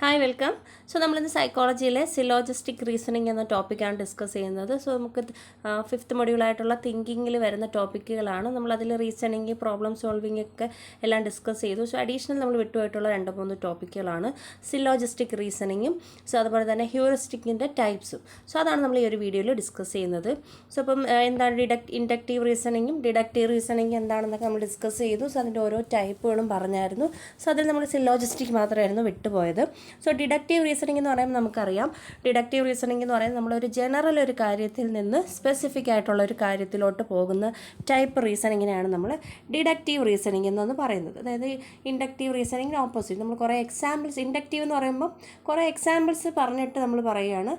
Hi welcome. നമ്മളിന്ന് സൈക്കോളജിയിലെ സിലോജിസ്റ്റിക് reasoning എന്ന ടോപ്പിക്കാണ് ഡിസ്കസ് ചെയ്യുന്നത്. നമുക്ക് ഫിഫ്ത്ത് മൊഡ്യൂളായിട്ടുള്ള തിങ്കിങ്ങിൽ വരുന്ന ടോപ്പിക്കുകളാണ്. നമ്മളതിൽ റീസണിങ്, പ്രോബ്ലം സോൾവിങ് ഒക്കെ എല്ലാം ഡിസ്കസ് ചെയ്തു. അഡീഷണൽ നമ്മൾ വിട്ടുപോയിട്ടുള്ള 2-3 ടോപ്പിക്കുകളാണ് സിലോജിസ്റ്റിക് റീസണിങ്ങും അതുപോലെ തന്നെ ഹ്യൂറിസ്റ്റിക്കിൻ്റെ ടൈപ്സും. അതാണ് നമ്മൾ ഈ ഒരു വീഡിയോയിൽ ഡിസ്കസ് ചെയ്യുന്നത്. അപ്പം എന്താണ് ഇൻഡക്റ്റീവ് റീസണിങ്ങും ഡിഡക്റ്റീവ് റീസണിങ് എന്താണെന്നൊക്കെ നമ്മൾ ഡിസ്കസ് ചെയ്തു. അതിൻ്റെ ഓരോ ടൈപ്പുകളും പറഞ്ഞായിരുന്നു. അതിൽ നമ്മൾ സിലോജിസ്റ്റിക് മാത്രമായിരുന്നു വിട്ടുപോയത്. ഡിഡക്റ്റീവ് റീസണിംഗ് എന്ന് പറയുമ്പോൾ നമുക്കറിയാം, ഡിഡക്റ്റീവ് റീസണിംഗ് എന്ന് പറയുന്നത് നമ്മളൊരു ജനറൽ ഒരു കാര്യത്തിൽ നിന്ന് സ്പെസിഫിക് ആയിട്ടുള്ള ഒരു കാര്യത്തിലോട്ട് പോകുന്ന ടൈപ്പ് റീസണിങ്ങിനെയാണ് നമ്മൾ ഡിഡക്റ്റീവ് റീസണിംഗ് എന്നൊന്ന് പറയുന്നത്. അതായത് ഇൻഡക്റ്റീവ് റീസണിങ്ങിന് ഓപ്പോസിറ്റ് നമ്മൾ കുറേ എക്സാമ്പിൾസ്, ഇൻഡക്റ്റീവ് എന്ന് പറയുമ്പോൾ കുറേ എക്സാമ്പിൾസ് പറഞ്ഞിട്ട് നമ്മൾ പറയുകയാണ്,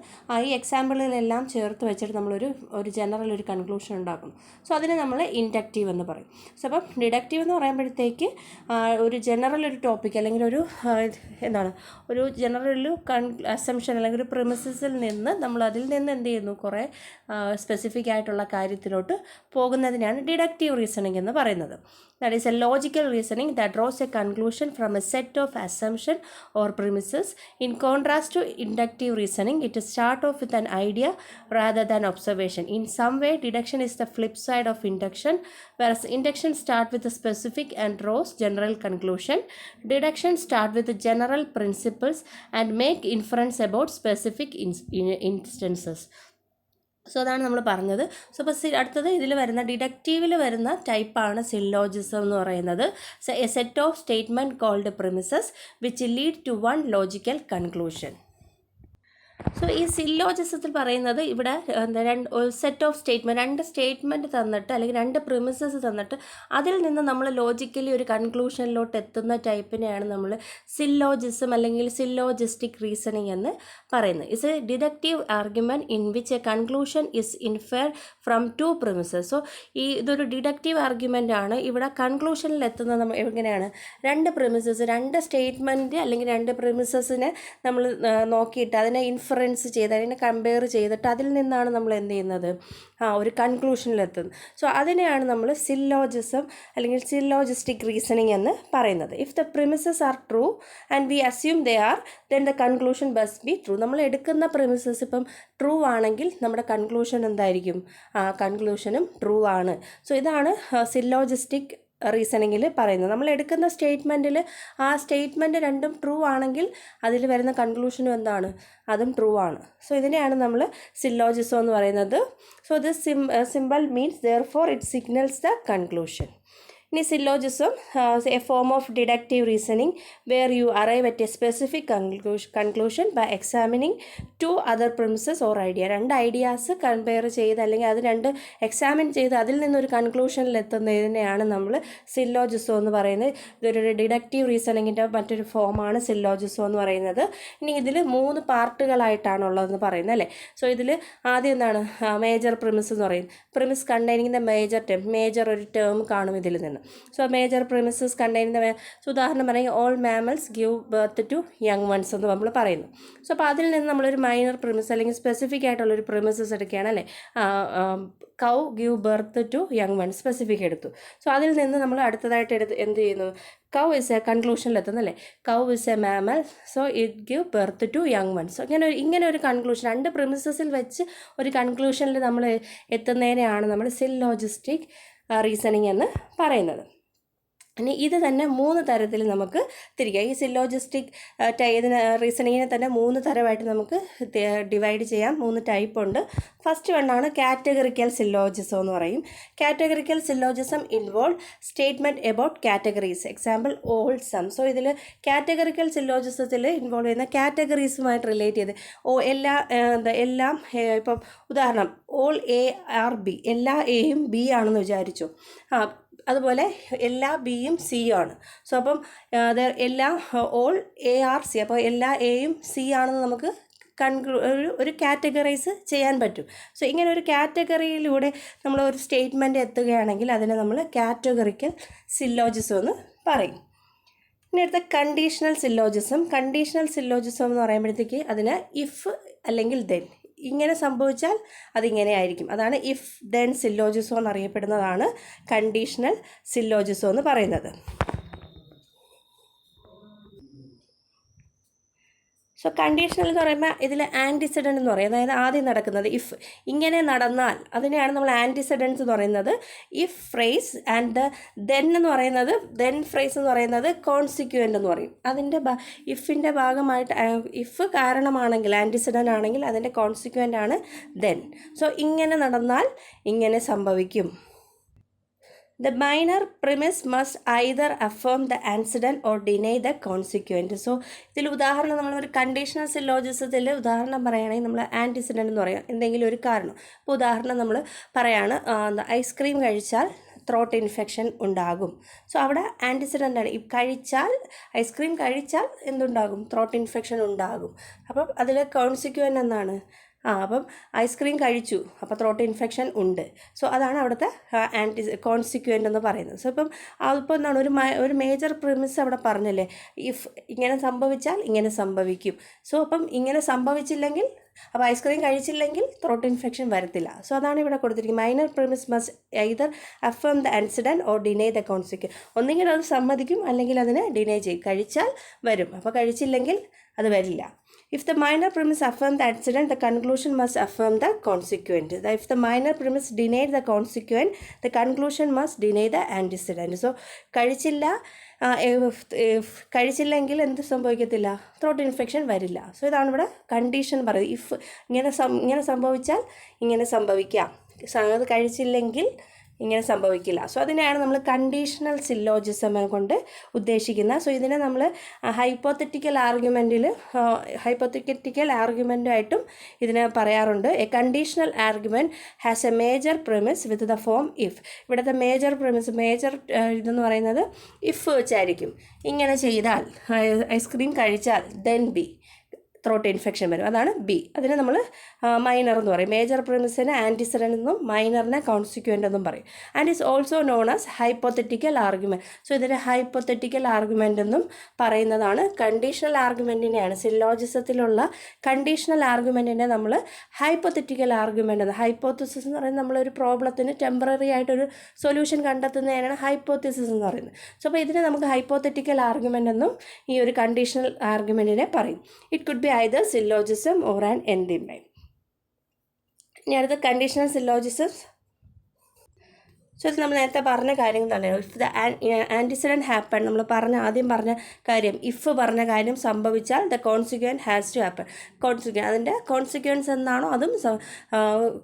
ഈ എക്സാമ്പിളുകളെല്ലാം ചേർത്ത് വെച്ചിട്ട് നമ്മളൊരു ജനറൽ ഒരു കൺക്ലൂഷൻ ഉണ്ടാക്കുന്നു. അതിനെ നമ്മൾ ഇൻഡക്റ്റീവ് എന്ന് പറയും. അപ്പം ഡിഡക്റ്റീവ് എന്ന് പറയുമ്പോഴത്തേക്ക് ഒരു ജനറൽ ഒരു ടോപ്പിക് അല്ലെങ്കിൽ ഒരു ജനറൽ അസംഷൻ അല്ലെങ്കിൽ ഒരു പ്രിമിസസിൽ നിന്ന് നമ്മൾ അതിൽ നിന്ന് എന്ത് ചെയ്യുന്നു, കുറേ സ്പെസിഫിക് ആയിട്ടുള്ള കാര്യത്തിലോട്ട് പോകുന്നതിനാണ് ഡിഡക്റ്റീവ് റീസണിംഗ് എന്ന് പറയുന്നത്. That is a logical reasoning that draws a conclusion from a set of assumption or premises. In contrast to inductive reasoning, it starts off with an idea rather than observation. In some way, deduction is the flip side of induction, whereas induction starts with a specific and draws general conclusion. Deduction starts with the general principles and make inference about specific instances. അതാണ് നമ്മൾ പറഞ്ഞത്. അപ്പോൾ അടുത്തത് ഇതിൽ വരുന്ന ഡിഡക്റ്റീവിൽ വരുന്ന ടൈപ്പാണ് syllogism എന്ന് പറയുന്നത്. A set of statement called premises which lead to one logical conclusion. ഈ സില്ലോജിസത്തിൽ പറയുന്നത് ഇവിടെ സെറ്റ് ഓഫ് സ്റ്റേറ്റ്മെൻറ്റ്, 2 സ്റ്റേറ്റ്മെൻറ്റ് തന്നിട്ട് അല്ലെങ്കിൽ 2 പ്രിമിസസ് തന്നിട്ട് അതിൽ നിന്ന് നമ്മൾ ലോജിക്കലി ഒരു കൺക്ലൂഷനിലോട്ട് എത്തുന്ന ടൈപ്പിനെയാണ് നമ്മൾ സില്ലോജിസം അല്ലെങ്കിൽ സില്ലോജിസ്റ്റിക് റീസണിങ് എന്ന് പറയുന്നത്. It's a deductive argument in which a conclusion is infer from 2 premises. ഇതൊരു ഡിഡക്റ്റീവ് ആർഗ്യുമെൻ്റ് ആണ്. ഇവിടെ കൺക്ലൂഷനിൽ എത്തുന്നത് നമ്മൾ എങ്ങനെയാണ്, 2 പ്രിമിസസ്, 2 സ്റ്റേറ്റ്മെൻറ്റ് അല്ലെങ്കിൽ 2 പ്രിമിസസിനെ നമ്മൾ നോക്കിയിട്ട് അതിനെ ഇൻഫറൻസ് ചെയ്ത് അതിനെ കമ്പയർ ചെയ്തിട്ട് അതിൽ നിന്നാണ് നമ്മൾ എന്ത് ചെയ്യുന്നത്, ഒരു കൺക്ലൂഷനിലെത്തുന്നത്. അതിനെയാണ് നമ്മൾ സില്ലോജിസം അല്ലെങ്കിൽ സില്ലോജിസ്റ്റിക് റീസണിങ് എന്ന് പറയുന്നത്. If the premises are true and we assume they are, then the conclusion must be true. നമ്മൾ എടുക്കുന്ന പ്രിമിസസ് ഇപ്പം ട്രൂ ആണെങ്കിൽ നമ്മുടെ കൺക്ലൂഷൻ എന്തായിരിക്കും, കൺക്ലൂഷനും ട്രൂ ആണ്. ഇതാണ് സില്ലോജിസ്റ്റിക് റീസണിങ്ങിൽ പറയുന്നത്. നമ്മൾ എടുക്കുന്ന സ്റ്റേറ്റ്മെൻറ്റിൽ ആ സ്റ്റേറ്റ്മെൻറ്റ് 2ഉം ട്രൂ ആണെങ്കിൽ അതിൽ വരുന്ന കൺക്ലൂഷനും എന്താണ്, അതും ട്രൂ ആണ്. ഇതിനെയാണ് നമ്മൾ സില്ലോജിസം എന്ന് പറയുന്നത്. This simple means therefore it signals the conclusion. ഇനി syllogism a form of deductive reasoning where you arrive at a specific conclusion by examining 2 other premises or idea. 2 ideas compare ചെയ്ത് അല്ലെങ്കിൽ അത് 2 examine ചെയ്ത് അതിൽ നിന്നൊരു കൺക്ലൂഷനിലെത്തുന്നതിനെയാണ് നമ്മൾ സില്ലോജിസം എന്ന് പറയുന്നത്. ഇതൊരു ഡിഡക്റ്റീവ് റീസണിങ്ങിൻ്റെ മറ്റൊരു ഫോമാണ് സില്ലോജിസം എന്ന് പറയുന്നത്. ഇനി ഇതിൽ 3 പാർട്ടുകളായിട്ടാണുള്ളതെന്ന് പറയുന്നത് അല്ലേ. ഇതിൽ ആദ്യം എന്താണ്, മേജർ പ്രിമിസ് എന്ന് പറയും. പ്രിമിസ് കണ്ടെയ്നിങ് ദ മേജർ ഒരു ടേം കാണും ഇതിൽ നിന്ന്. മേജർ പ്രിമിസസ് കണ്ടെയ്നിങ് ദ, ഉദാഹരണം പറയുക all mammals give birth to young ones എന്ന് നമ്മൾ പറയുന്നു. അപ്പോൾ അതിൽ നിന്ന് നമ്മളൊരു മൈനർ പ്രിമിസ് അല്ലെങ്കിൽ സ്പെസിഫിക് ആയിട്ടുള്ളൊരു പ്രിമിസസ് എടുക്കുകയാണ് അല്ലേ. Cow give birth to young one specific എടുത്തു. അതിൽ നിന്ന് നമ്മൾ അടുത്തതായിട്ട് എന്ത് ചെയ്യുന്നു, കൗ ഇസ് എ കൺക്ലൂഷനിലെത്തുന്നു അല്ലേ. Cow is a mammal, it give birth to young ones. ഇങ്ങനെ ഒരു കൺക്ലൂഷൻ 2 പ്രിമിസസിൽ വെച്ച് ഒരു കൺക്ലൂഷനിൽ നമ്മൾ എത്തുന്നതിനെയാണ് നമ്മൾ സില്ലോജിസ്റ്റിക് റീസണിങ് എന്ന് പറയുന്നത്. ഇനി ഇത് തന്നെ 3 തരത്തിൽ നമുക്ക് തിരിക്കാം. ഈ സില്ലോജിസ്റ്റിക് റീസണിങ്ങിനെ തന്നെ 3 തരമായിട്ട് നമുക്ക് ഡിവൈഡ് ചെയ്യാം. 3 ടൈപ്പ് ഉണ്ട്. ഫസ്റ്റ് വണ്ണാണ് കാറ്റഗറിക്കൽ സില്ലോജിസം എന്ന് പറയും. Categorical syllogism involve statement about categories, example all some. ഇതിൽ കാറ്റഗറിക്കൽ സില്ലോജിസത്തിൽ ഇൻവോൾവ് ചെയ്യുന്ന കാറ്റഗറീസുമായിട്ട് റിലേറ്റ് ചെയ്ത് എല്ലാം ഇപ്പം ഉദാഹരണം ഓൾ എ ആർ ബി, എല്ലാ എയും ബി ആണെന്ന് വിചാരിച്ചു. അതുപോലെ എല്ലാ ബിയും സി ആണ്. അപ്പം എല്ലാ ഓൾ എ ആർ സി, അപ്പോൾ എല്ലാ എയും സി ആണെന്ന് നമുക്ക് ഒരു കാറ്റഗറൈസ് ചെയ്യാൻ പറ്റും. ഇങ്ങനെ ഒരു കാറ്റഗറിയിലൂടെ നമ്മൾ ഒരു സ്റ്റേറ്റ്മെൻറ്റ് എത്തുകയാണെങ്കിൽ അതിനെ നമ്മൾ കാറ്റഗറിക്കൽ സില്ലോജിസം എന്ന് പറയും. ഇനി അടുത്ത കണ്ടീഷണൽ സില്ലോജിസം. കണ്ടീഷണൽ സില്ലോജിസം എന്ന് പറയുമ്പോഴത്തേക്ക് അതിന് ഇഫ് അല്ലെങ്കിൽ ദെൻ, ഇങ്ങനെ സംഭവിച്ചാൽ അതിങ്ങനെ ആയിരിക്കും. അതാണ് if then syllogism എന്നറിയപ്പെടുന്നതാണ് conditional syllogism എന്ന് പറയുന്നത്. സോ കണ്ടീഷണൽ എന്ന് പറയുമ്പോൾ ഇതിൽ ആൻറ്റിസിഡൻറ്റ് എന്ന് പറയും, അതായത് ആദ്യം നടക്കുന്നത് ഇഫ് ഇങ്ങനെ നടന്നാൽ അതിനെയാണ് നമ്മൾ ആൻറ്റിസിഡൻസ് എന്ന് പറയുന്നത്. ഇഫ് ഫ്രേസ് ആൻഡ് ദെൻ എന്ന് പറയുന്നത്, ദെൻ ഫ്രേസ് എന്ന് പറയുന്നത് കോൺസിക്വൻ്റ് എന്ന് പറയും. അതിൻ്റെ ഇഫിൻ്റെ ഭാഗമായിട്ട് ഇഫ് കാരണമാണെങ്കിൽ ആൻറ്റിസിഡൻ്റ് ആണെങ്കിൽ അതിൻ്റെ കോൺസിക്വൻ്റ് ആണ് ദെൻ. സോ ഇങ്ങനെ നടന്നാൽ ഇങ്ങനെ സംഭവിക്കും. The minor premise must either affirm the antecedent or deny the consequent. So ഇതിൽ ഉദാഹരണം നമ്മളൊരു കണ്ടീഷണൽ സിലോജിസത്തിൽ ഉദാഹരണം പറയുകയാണെങ്കിൽ നമ്മൾ ആൻറ്റിസിഡൻ്റ് എന്ന് പറയാം, എന്തെങ്കിലും ഒരു കാരണം. ഇപ്പോൾ ഉദാഹരണം നമ്മൾ പറയാണ് ഐസ്ക്രീം കഴിച്ചാൽ ത്രോട്ട് ഇൻഫെക്ഷൻ ഉണ്ടാകും. സോ അവിടെ ആൻറ്റിസിഡൻ്റ് ആണ്. കഴിച്ചാൽ ഐസ്ക്രീം കഴിച്ചാൽ എന്തുണ്ടാകും? ത്രോട്ട് ഇൻഫെക്ഷൻ ഉണ്ടാകും. അപ്പം അതിൽ കോൺസിക്വൻ്റ് എന്നാണ് അപ്പം ഐസ്ക്രീം കഴിച്ചു, അപ്പോൾ ത്രോട്ട് ഇൻഫെക്ഷൻ ഉണ്ട്. സോ അതാണ് അവിടുത്തെ കോൺസിക്വൻ്റ് എന്ന് പറയുന്നത്. സോ ഇപ്പം അതിപ്പോൾ എന്താണ് ഒരു മേജർ പ്രിമിസ് അവിടെ പറഞ്ഞല്ലേ, ഇഫ് ഇങ്ങനെ സംഭവിച്ചാൽ ഇങ്ങനെ സംഭവിക്കും. സോ അപ്പം ഇങ്ങനെ സംഭവിച്ചില്ലെങ്കിൽ, അപ്പോൾ ഐസ്ക്രീം കഴിച്ചില്ലെങ്കിൽ ത്രോട്ട് ഇൻഫെക്ഷൻ വരത്തില്ല. സോ അതാണ് ഇവിടെ കൊടുത്തിരിക്കുന്നത്. Minor premise must either affirm the antecedent or deny the consequent. ഒന്നെങ്കിൽ അത് സമ്മതിക്കും, അല്ലെങ്കിൽ അതിനെ ഡിനൈ ചെയ്യും. കഴിച്ചാൽ വരും, അപ്പോൾ കഴിച്ചില്ലെങ്കിൽ അത് വരില്ല. If the minor premise affirm the antecedent, the conclusion must affirm the consequent. If the minor premise denied the consequent, the conclusion must deny the antecedent. So കഴിച്ചില്ലെങ്കിൽ എന്ത് സംഭവിക്കത്തില്ല? ത്രോട്ട് ഇൻഫെക്ഷൻ വരില്ല. സോ ഇതാണ് ഇവിടെ കണ്ടീഷൻ പറയുന്നത്. If ഇങ്ങനെ സംഭവിച്ചാൽ ഇങ്ങനെ സംഭവിക്കാം, അത് കഴിച്ചില്ലെങ്കിൽ ഇങ്ങനെ സംഭവിക്കില്ല. സോ അതിനെയാണ് നമ്മൾ കണ്ടീഷണൽ സില്ലോജിസം കൊണ്ട് ഉദ്ദേശിക്കുന്നത്. സോ ഇതിനെ നമ്മൾ ഹൈപ്പോത്തറ്റിക്കൽ ആർഗ്യുമെൻറ്റായിട്ടും ഇതിനെ പറയാറുണ്ട്. A conditional argument has A major premise with the form if. ഇവിടുത്തെ മേജർ ഇതെന്ന് പറയുന്നത് ഇഫ് വെച്ചായിരിക്കും. ഇങ്ങനെ ചെയ്താൽ, ഐസ്ക്രീം കഴിച്ചാൽ ദെൻ ബി, ത്രോട്ട് ഇൻഫെക്ഷൻ വരും. അതാണ് ബി. അതിനെ നമ്മൾ മൈനർ എന്ന് പറയും. മേജർ പ്രിമിസിനെ ആൻറ്റിസിഡൻ്റ് എന്നും മൈനറിനെ കോൺസിക്വൻ്റ് എന്നും പറയും. And is also known as hypothetical argument. So ഇതിനെ ഹൈപ്പോത്തറ്റിക്കൽ ആർഗ്യുമെൻ്റ് എന്നും പറയുന്നതാണ്. കണ്ടീഷണൽ ആർഗ്യുമെൻറ്റിനെയാണ്, സില്ലോജിസത്തിലുള്ള കണ്ടീഷണൽ ആർഗ്യുമെൻറ്റിനെ നമ്മൾ ഹൈപ്പോത്തറ്റിക്കൽ ആർഗ്യുമെൻ്റ് എന്ന്. ഹൈപ്പോത്തിസിസ് എന്ന് പറയുന്നത് നമ്മളൊരു പ്രോബ്ലത്തിന് ടെമ്പററി ആയിട്ടൊരു സൊല്യൂഷൻ കണ്ടെത്തുന്നതിനാണ് ഹൈപ്പോത്തിസിസ് എന്ന് പറയുന്നത്. സോ അപ്പോൾ ഇതിനെ നമുക്ക് ഹൈപ്പോത്തറ്റിക്കൽ ആർഗ്യുമെൻ്റ് എന്നും ഈ ഒരു കണ്ടീഷണൽ ആർഗ്യുമെൻറ്റിനെ പറയും. It could be either syllogism or an enigma. ഇനി അടുത്ത കണ്ടീഷണൽ സില്ലോജിസംസ്. സോ ഇത് നമ്മൾ നേരത്തെ പറഞ്ഞ കാര്യങ്ങൾ തന്നെയാണ്. ഇഫ് ദ ആൻറ്റിസിഡൻറ്റ് ഹാപ്പൺ, നമ്മൾ ആദ്യം പറഞ്ഞ കാര്യം, ഇഫ് പറഞ്ഞ കാര്യം സംഭവിച്ചാൽ ദ കോൺസിക്വൻറ്റ് ഹാസ് ടു ഹാപ്പൺ. അതിൻ്റെ കോൺസിക്വൻസ് എന്താണോ അതും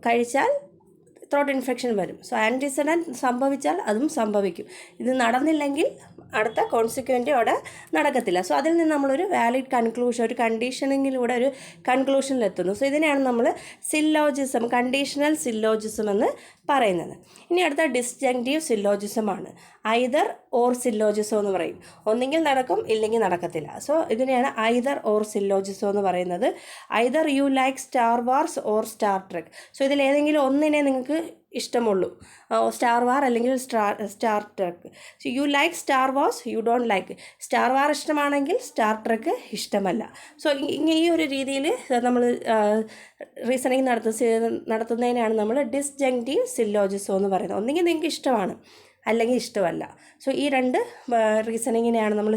കഴിച്ചാൽ ത്രോട്ട് ഇൻഫെക്ഷൻ വരും. സോ ആൻറ്റിസിഡൻറ്റ് സംഭവിച്ചാൽ അതും സംഭവിക്കും. ഇത് നടന്നില്ലെങ്കിൽ അടുത്ത കോൺസിക്വൻ്റ് അവിടെ നടക്കത്തില്ല. സോ അതിൽ നിന്ന് നമ്മളൊരു വാലിഡ് കൺക്ലൂഷൻ, ഒരു കണ്ടീഷനിങ്ങിലൂടെ ഒരു കൺക്ലൂഷനിലെത്തുന്നു. സോ ഇതിനെയാണ് നമ്മൾ സില്ലോജിസം, കണ്ടീഷണൽ സില്ലോജിസം എന്ന് പറയുന്നത്. ഇനി അടുത്ത ഡിസ്ജങ്ക്റ്റീവ് സില്ലോജിസമാണ്. ഐദർ ഓർ സില്ലോജിസം എന്ന് പറയും. ഒന്നെങ്കിൽ നടക്കും, ഇല്ലെങ്കിൽ നടക്കത്തില്ല. സോ ഇതിനെയാണ് ഐദർ ഓർ സില്ലോജിസം എന്ന് പറയുന്നത്. Either you like star wars or star trek. So ഇതിലേതെങ്കിലും ഒന്നിനെ നിങ്ങൾക്ക് ഇഷ്ടമുള്ളൂ, സ്റ്റാർ വാർ അല്ലെങ്കിൽ star trek. So you like star wars, you don't like star war ഇഷ്ടമാണെങ്കിൽ സ്റ്റാർ ട്രെക്ക് ഇഷ്ടമല്ല. സോ ഈ ഒരു രീതിയിൽ നമ്മൾ റീസണിങ് നടത്തുന്നതിനാണ് നമ്മൾ ഡിസ്ജങ്ക്റ്റീവ് സില്ലോജിസം എന്ന് പറയുന്നത്. ഒന്നെങ്കിൽ നിങ്ങൾക്ക് ഇഷ്ടമാണ്, അല്ലെങ്കിൽ ഇഷ്ടമല്ല. സോ ഈ രണ്ട് റീസണിങ്ങിനെയാണ് നമ്മൾ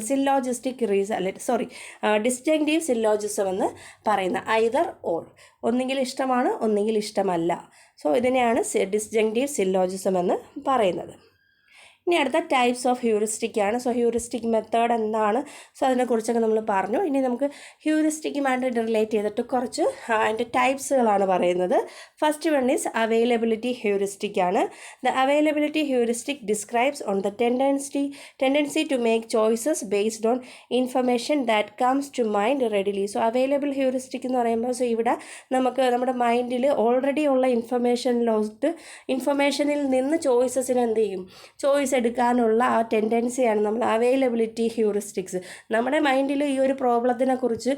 ഡിസ്ജങ്ക്റ്റീവ് സില്ലോജിസം എന്ന് പറയുന്നത്. ഐദർ ഓർ, ഒന്നെങ്കിൽ ഇഷ്ടമാണ്, ഒന്നെങ്കിൽ ഇഷ്ടമല്ല. സോ ഇതിനെയാണ് ഡിസ്ജങ്ക്റ്റീവ് സില്ലോജിസം എന്ന് പറയുന്നത്. ഇനി അടുത്ത ടൈപ്സ് ഓഫ് ഹ്യൂറിസ്റ്റിക്കാണ്. സോ ഹ്യൂറിസ്റ്റിക് മെത്തേഡ് എന്താണ്, സോ അതിനെക്കുറിച്ചൊക്കെ നമ്മൾ പറഞ്ഞു. ഇനി നമുക്ക് ഹ്യൂറിസ്റ്റിക്കുമായിട്ട് റിലേറ്റ് ചെയ്തിട്ട് കുറച്ച് അതിൻ്റെ ടൈപ്സുകളാണ് പറയുന്നത്. First one is availability heuristic ആണ്. The availability heuristic describes on the tendency to make choices based on information that comes to mind readily. So available heuristic എന്ന് പറയുമ്പോൾ സോ ഇവിടെ നമുക്ക് നമ്മുടെ മൈൻഡിൽ ഓൾറെഡി ഉള്ള ഇൻഫർമേഷനിൽ നിന്ന് ചോയ്സസിന് എന്ത് ചെയ്യും, ചോയ്സ് എടുക്കാനുള്ള ആ ടെൻഡൻസിയാണ് നമ്മൾ അവൈലബിലിറ്റി ഹ്യൂറിസ്റ്റിക്സ്. നമ്മുടെ മൈൻഡിൽ ഈ ഒരു പ്രോബ്ലത്തിനെ കുറിച്ച്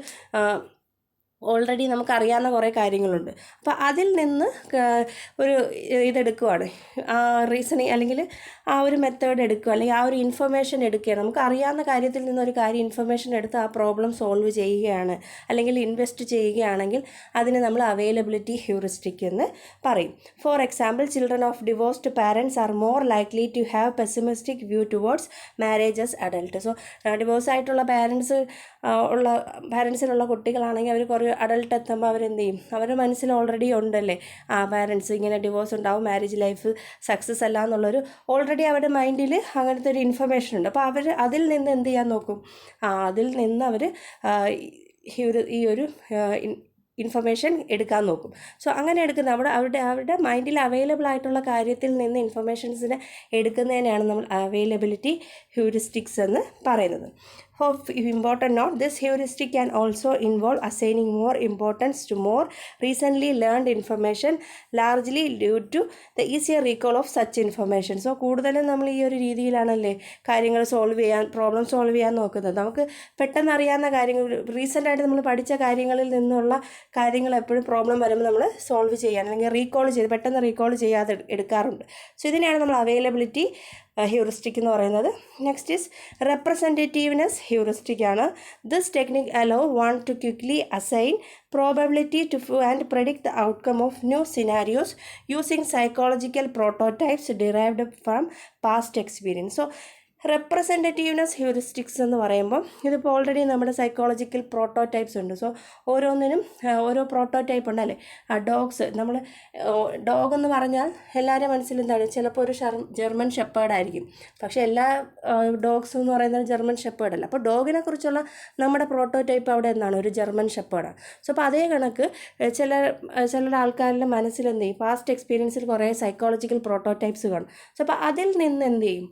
ഓൾറെഡി നമുക്കറിയാവുന്ന കുറേ കാര്യങ്ങളുണ്ട്. അപ്പോൾ അതിൽ നിന്ന് ഒരു ഇതെടുക്കുവാണ്, റീസണിങ് അല്ലെങ്കിൽ ആ ഒരു മെത്തേഡ് എടുക്കുക, അല്ലെങ്കിൽ ആ ഒരു ഇൻഫർമേഷൻ എടുക്കുകയാണ്. നമുക്ക് അറിയാവുന്ന കാര്യത്തിൽ നിന്നൊരു കാര്യം ഇൻഫർമേഷൻ എടുത്ത് ആ പ്രോബ്ലം സോൾവ് ചെയ്യുകയാണ് അല്ലെങ്കിൽ ഇൻവെസ്റ്റ് ചെയ്യുകയാണെങ്കിൽ അതിന് നമ്മൾ അവൈലബിലിറ്റി ഹ്യൂറിസ്റ്റിക് എന്ന് പറയും. For example, children of divorced parents are more likely to have pessimistic view towards marriage as adult. So divorce ആയിട്ടുള്ള പാരൻസിലുള്ള കുട്ടികളാണെങ്കിൽ അവർ കുറേ അഡൾട്ട് എത്തുമ്പോൾ അവരെന്ത് ചെയ്യും, അവരുടെ മനസ്സിൽ ഓൾറെഡി ഉണ്ടല്ലേ പാരൻസ് ഇങ്ങനെ ഡിവോഴ്സ് ഉണ്ടാവും, മാരേജ് ലൈഫ് സക്സസ് അല്ല എന്നുള്ളൊരു ഓൾറെഡി അവരുടെ മൈൻഡിൽ അങ്ങനത്തെ ഒരു ഇൻഫർമേഷൻ ഉണ്ട്. അപ്പോൾ അവർ അതിൽ നിന്ന് എന്ത് ചെയ്യാൻ നോക്കും, അതിൽ നിന്ന് അവർ ഈ ഒരു ഇൻഫർമേഷൻ എടുക്കാൻ നോക്കും. സോ അങ്ങനെ എടുക്കുന്ന അവരുടെ മൈൻഡിൽ അവൈലബിൾ ആയിട്ടുള്ള കാര്യത്തിൽ നിന്ന് ഇൻഫർമേഷൻസിനെ എടുക്കുന്നതിനെയാണ് നമ്മൾ അവൈലബിലിറ്റി ഹ്യൂറിസ്റ്റിക്സ് എന്ന് പറയുന്നത്. For important note, this heuristic can also involve assigning more importance to more recently learned information, largely due to the easier recall of such information. So കൂടുതലും നമ്മൾ ഈ ഒരു രീതിയിലാണല്ലേ കാര്യങ്ങൾ പ്രോബ്ലം സോൾവ് ചെയ്യാൻ നോക്കുന്നത്. നമുക്ക് പെട്ടെന്ന് അറിയാവുന്ന കാര്യങ്ങൾ, റീസെൻ്റായിട്ട് നമ്മൾ പഠിച്ച കാര്യങ്ങളിൽ നിന്നുള്ള കാര്യങ്ങൾ എപ്പോഴും പ്രോബ്ലം വരുമ്പോൾ നമ്മൾ സോൾവ് ചെയ്യാൻ അല്ലെങ്കിൽ പെട്ടെന്ന് റീകോൾ ചെയ്യാതെ എടുക്കാറുണ്ട്. സോ ഇതിനെയാണ് നമ്മൾ അവൈലബിലിറ്റി ഹ്യൂറിസ്റ്റിക് എന്ന് പറയുന്നത്. നെക്സ്റ്റ് ഈസ് റെപ്രസെൻറ്റേറ്റീവ്നെസ് ഹ്യൂറിസ്റ്റിക് ആണ്. This technique hello one two quickly assign probability to and predict the outcome of new scenarios using psychological prototypes derived from past experience. So representativeness heuristics എന്ന് പറയുമ്പോൾ ഇതിപ്പോൾ already നമ്മുടെ psychological prototypes ഉണ്ട്. So ഓരോന്നിനും ഓരോ prototype ഉണ്ടല്ലേ. Dogs, നമ്മൾ dog എന്ന് പറഞ്ഞാൽ എല്ലാവരുടെ മനസ്സിൽ എന്താണ്, ചിലപ്പോൾ ഒരു ജർമ്മൻ ഷെപ്പേർഡ് ആയിരിക്കും, പക്ഷേ എല്ലാ ഡോഗ്സ് എന്ന് പറയുന്നത് ജർമ്മൻ ഷെപ്പേർഡ് അല്ല. അപ്പോൾ ഡോഗിനെ കുറിച്ചുള്ള നമ്മുടെ പ്രോട്ടോടൈപ്പ് അവിടെ എന്താണ്, ഒരു ജർമ്മൻ ഷെപ്പേർഡാണ്. സോ അപ്പോൾ അതേ കണക്ക് ചില ആൾക്കാരുടെ മനസ്സിൽ എന്ത് ചെയ്യും, പാസ്റ്റ് എക്സ്പീരിയൻസിൽ കുറേ സൈക്കോളജിക്കൽ പ്രോട്ടോടൈപ്സ് കാണും. സോ അപ്പോൾ അതിൽ നിന്ന് എന്ത് ചെയ്യും,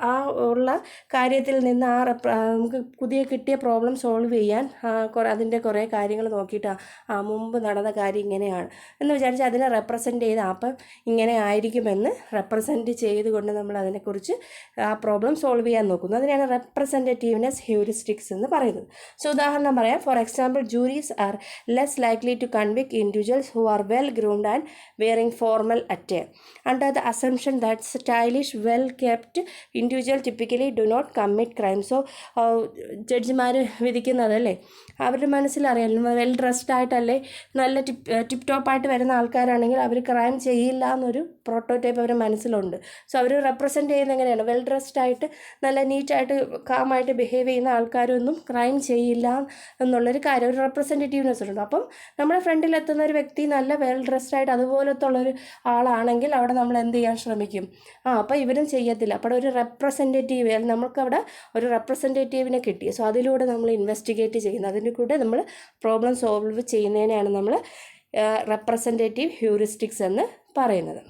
ആ ഉള്ള കാര്യത്തിൽ നിന്ന് നമുക്ക് പുതിയ കിട്ടിയ പ്രോബ്ലം സോൾവ് ചെയ്യാൻ അതിൻ്റെ കുറേ കാര്യങ്ങൾ നോക്കിയിട്ട് മുമ്പ് നടന്ന കാര്യം ഇങ്ങനെയാണ് എന്ന് വിചാരിച്ച് അതിനെ റെപ്രസെൻറ്റ് ചെയ്ത് അപ്പം ഇങ്ങനെ ആയിരിക്കുമെന്ന് റെപ്രസെൻറ്റ് ചെയ്തുകൊണ്ട് നമ്മൾ അതിനെക്കുറിച്ച് ആ പ്രോബ്ലം സോൾവ് ചെയ്യാൻ നോക്കുന്നു. അതിനാണ് റെപ്രസെൻറ്റേറ്റീവ്നെസ് ഹ്യൂറിസ്റ്റിക്സ് എന്ന് പറയുന്നത്. സോ ഉദാഹരണം പറയാം. For example, juries are less likely to convict individuals who are well groomed and wearing formal attire under the assumption that stylish well kept individual typically do not commit crime. So ജഡ്ജിമാർ വിധിക്കുന്നതല്ലേ, അവരുടെ മനസ്സിലറിയാം well dressed ആയിട്ടല്ലേ നല്ല tip ടോപ്പായിട്ട് വരുന്ന ആൾക്കാരാണെങ്കിൽ അവർ crime ചെയ്യില്ല എന്നൊരു prototype അവരുടെ മനസ്സിലുണ്ട്. സോ അവർ റെപ്രസെൻറ്റ് ചെയ്യുന്നത് എങ്ങനെയാണ്, വെൽ ഡ്രസ്ഡ് ആയിട്ട് നല്ല നീറ്റായിട്ട് കാമായിട്ട് ബിഹേവ് ചെയ്യുന്ന ആൾക്കാരൊന്നും ക്രൈം ചെയ്യില്ല എന്നുള്ളൊരു കാര്യം, ഒരു റെപ്രസെൻറ്റേറ്റീവ്നെസ് ഉണ്ട്. അപ്പം നമ്മുടെ ഫ്രണ്ടിലെത്തുന്ന ഒരു വ്യക്തി നല്ല വെൽ ഡ്രസ്ഡ് ആയിട്ട് അതുപോലത്തെ ഉള്ളൊരു ആളാണെങ്കിൽ അവിടെ നമ്മൾ എന്ത് ചെയ്യാൻ ശ്രമിക്കും, അപ്പോൾ ഇവരും ചെയ്യത്തില്ല. അപ്പോൾ ഒരു റെപ്രസെൻറ്റേറ്റീവ്, നമുക്കവിടെ ഒരു റെപ്രസെൻറ്റേറ്റീവിനെ കിട്ടി. സോ അതിലൂടെ നമ്മൾ ഇൻവെസ്റ്റിഗേറ്റ് ചെയ്യുന്നത്, അതിൻ്റെ കൂടെ നമ്മൾ പ്രോബ്ലം സോൾവ് ചെയ്യുന്നതിനെയാണ് നമ്മൾ റെപ്രസെൻറ്റേറ്റീവ് ഹ്യൂറിസ്റ്റിക്സ് എന്ന് പറയുന്നത്.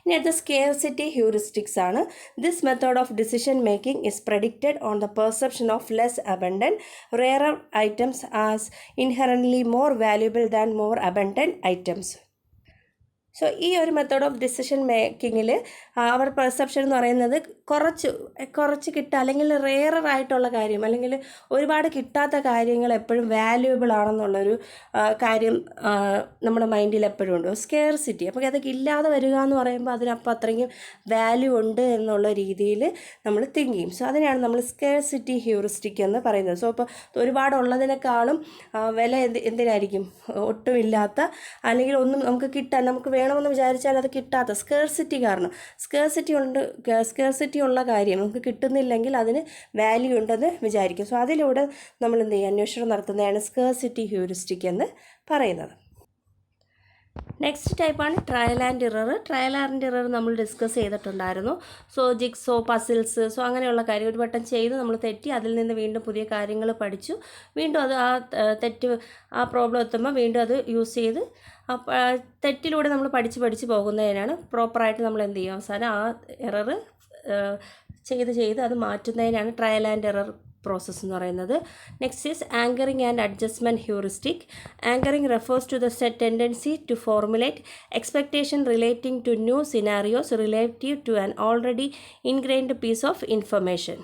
ഇനി അടുത്ത സ്കേർസിറ്റി ഹ്യൂറിസ്റ്റിക്സ് ആണ്. This method of decision making is predicted on the perception of less abundant rarer items as inherently more valuable than more abundant items. So ഈ ഒരു മെത്തേഡ് ഓഫ് ഡിസിഷൻ മേക്കിങ്ങിൽ അവർ perception എന്ന് പറയുന്നത് കുറച്ച് കിട്ടുക അല്ലെങ്കിൽ റെയറായിട്ടുള്ള കാര്യം അല്ലെങ്കിൽ ഒരുപാട് കിട്ടാത്ത കാര്യങ്ങൾ എപ്പോഴും വാല്യുബിൾ ആണെന്നുള്ളൊരു കാര്യം നമ്മുടെ മൈൻഡിൽ എപ്പോഴും ഉണ്ട്. സ്കേർസിറ്റി, അപ്പോൾ അതൊക്കെ ഇല്ലാതെ വരിക എന്ന് പറയുമ്പോൾ അതിനപ്പം അത്രയും വാല്യൂ ഉണ്ട് എന്നുള്ള രീതിയിൽ നമ്മൾ തിങ്ക് ചെയ്യും. സോ അതിനാണ് നമ്മൾ സ്കേർസിറ്റി ഹ്യൂറിസ്റ്റിക് എന്ന് പറയുന്നത്. സോ ഇപ്പോൾ ഒരുപാടുള്ളതിനേക്കാളും വില എന്തിനായിരിക്കും, ഒട്ടുമില്ലാത്ത അല്ലെങ്കിൽ ഒന്നും നമുക്ക് വേണമെന്ന് വിചാരിച്ചാൽ അത് കിട്ടാത്ത സ്കേർസിറ്റി കാരണം, സ്കേർസിറ്റി ഉള്ള കാര്യം നമുക്ക് കിട്ടുന്നില്ലെങ്കിൽ അതിന് വാല്യൂ ഉണ്ടെന്ന് വിചാരിക്കും. സോ അതിലൂടെ നമ്മൾ എന്ത് ചെയ്യും, അന്വേഷണം നടത്തുന്നതാണ് സ്കേർസിറ്റി ഹ്യൂറിസ്റ്റിക് എന്ന് പറയുന്നത്. നെക്സ്റ്റ് ടൈപ്പാണ് trial and error. Trial and error നമ്മൾ ഡിസ്കസ് ചെയ്തിട്ടുണ്ടായിരുന്നു. സോ ജിക്സോ, പസിൽസ്, സോ അങ്ങനെയുള്ള കാര്യം ഒരു വട്ടം ചെയ്ത് നമ്മൾ തെറ്റി അതിൽ നിന്ന് വീണ്ടും പുതിയ കാര്യങ്ങൾ പഠിച്ചു, വീണ്ടും അത് ആ പ്രോബ്ലം എത്തുമ്പോൾ വീണ്ടും അത് യൂസ് ചെയ്ത് തെറ്റിലൂടെ നമ്മൾ പഠിച്ച് പോകുന്നതിനാണ് പ്രോപ്പറായിട്ട് നമ്മൾ എന്ത് ചെയ്യും, അവസാനം ആ എറർ ചെയ്ത് അത് മാറ്റുന്നതിനാണ് ട്രയൽ ആൻഡ് എറർ പ്രോസസ്സ് എന്ന് പറയുന്നത്. Next is anchoring and adjustment heuristic. Anchoring refers to the tendency to formulate expectation relating to new scenarios relative to an already ingrained piece of information.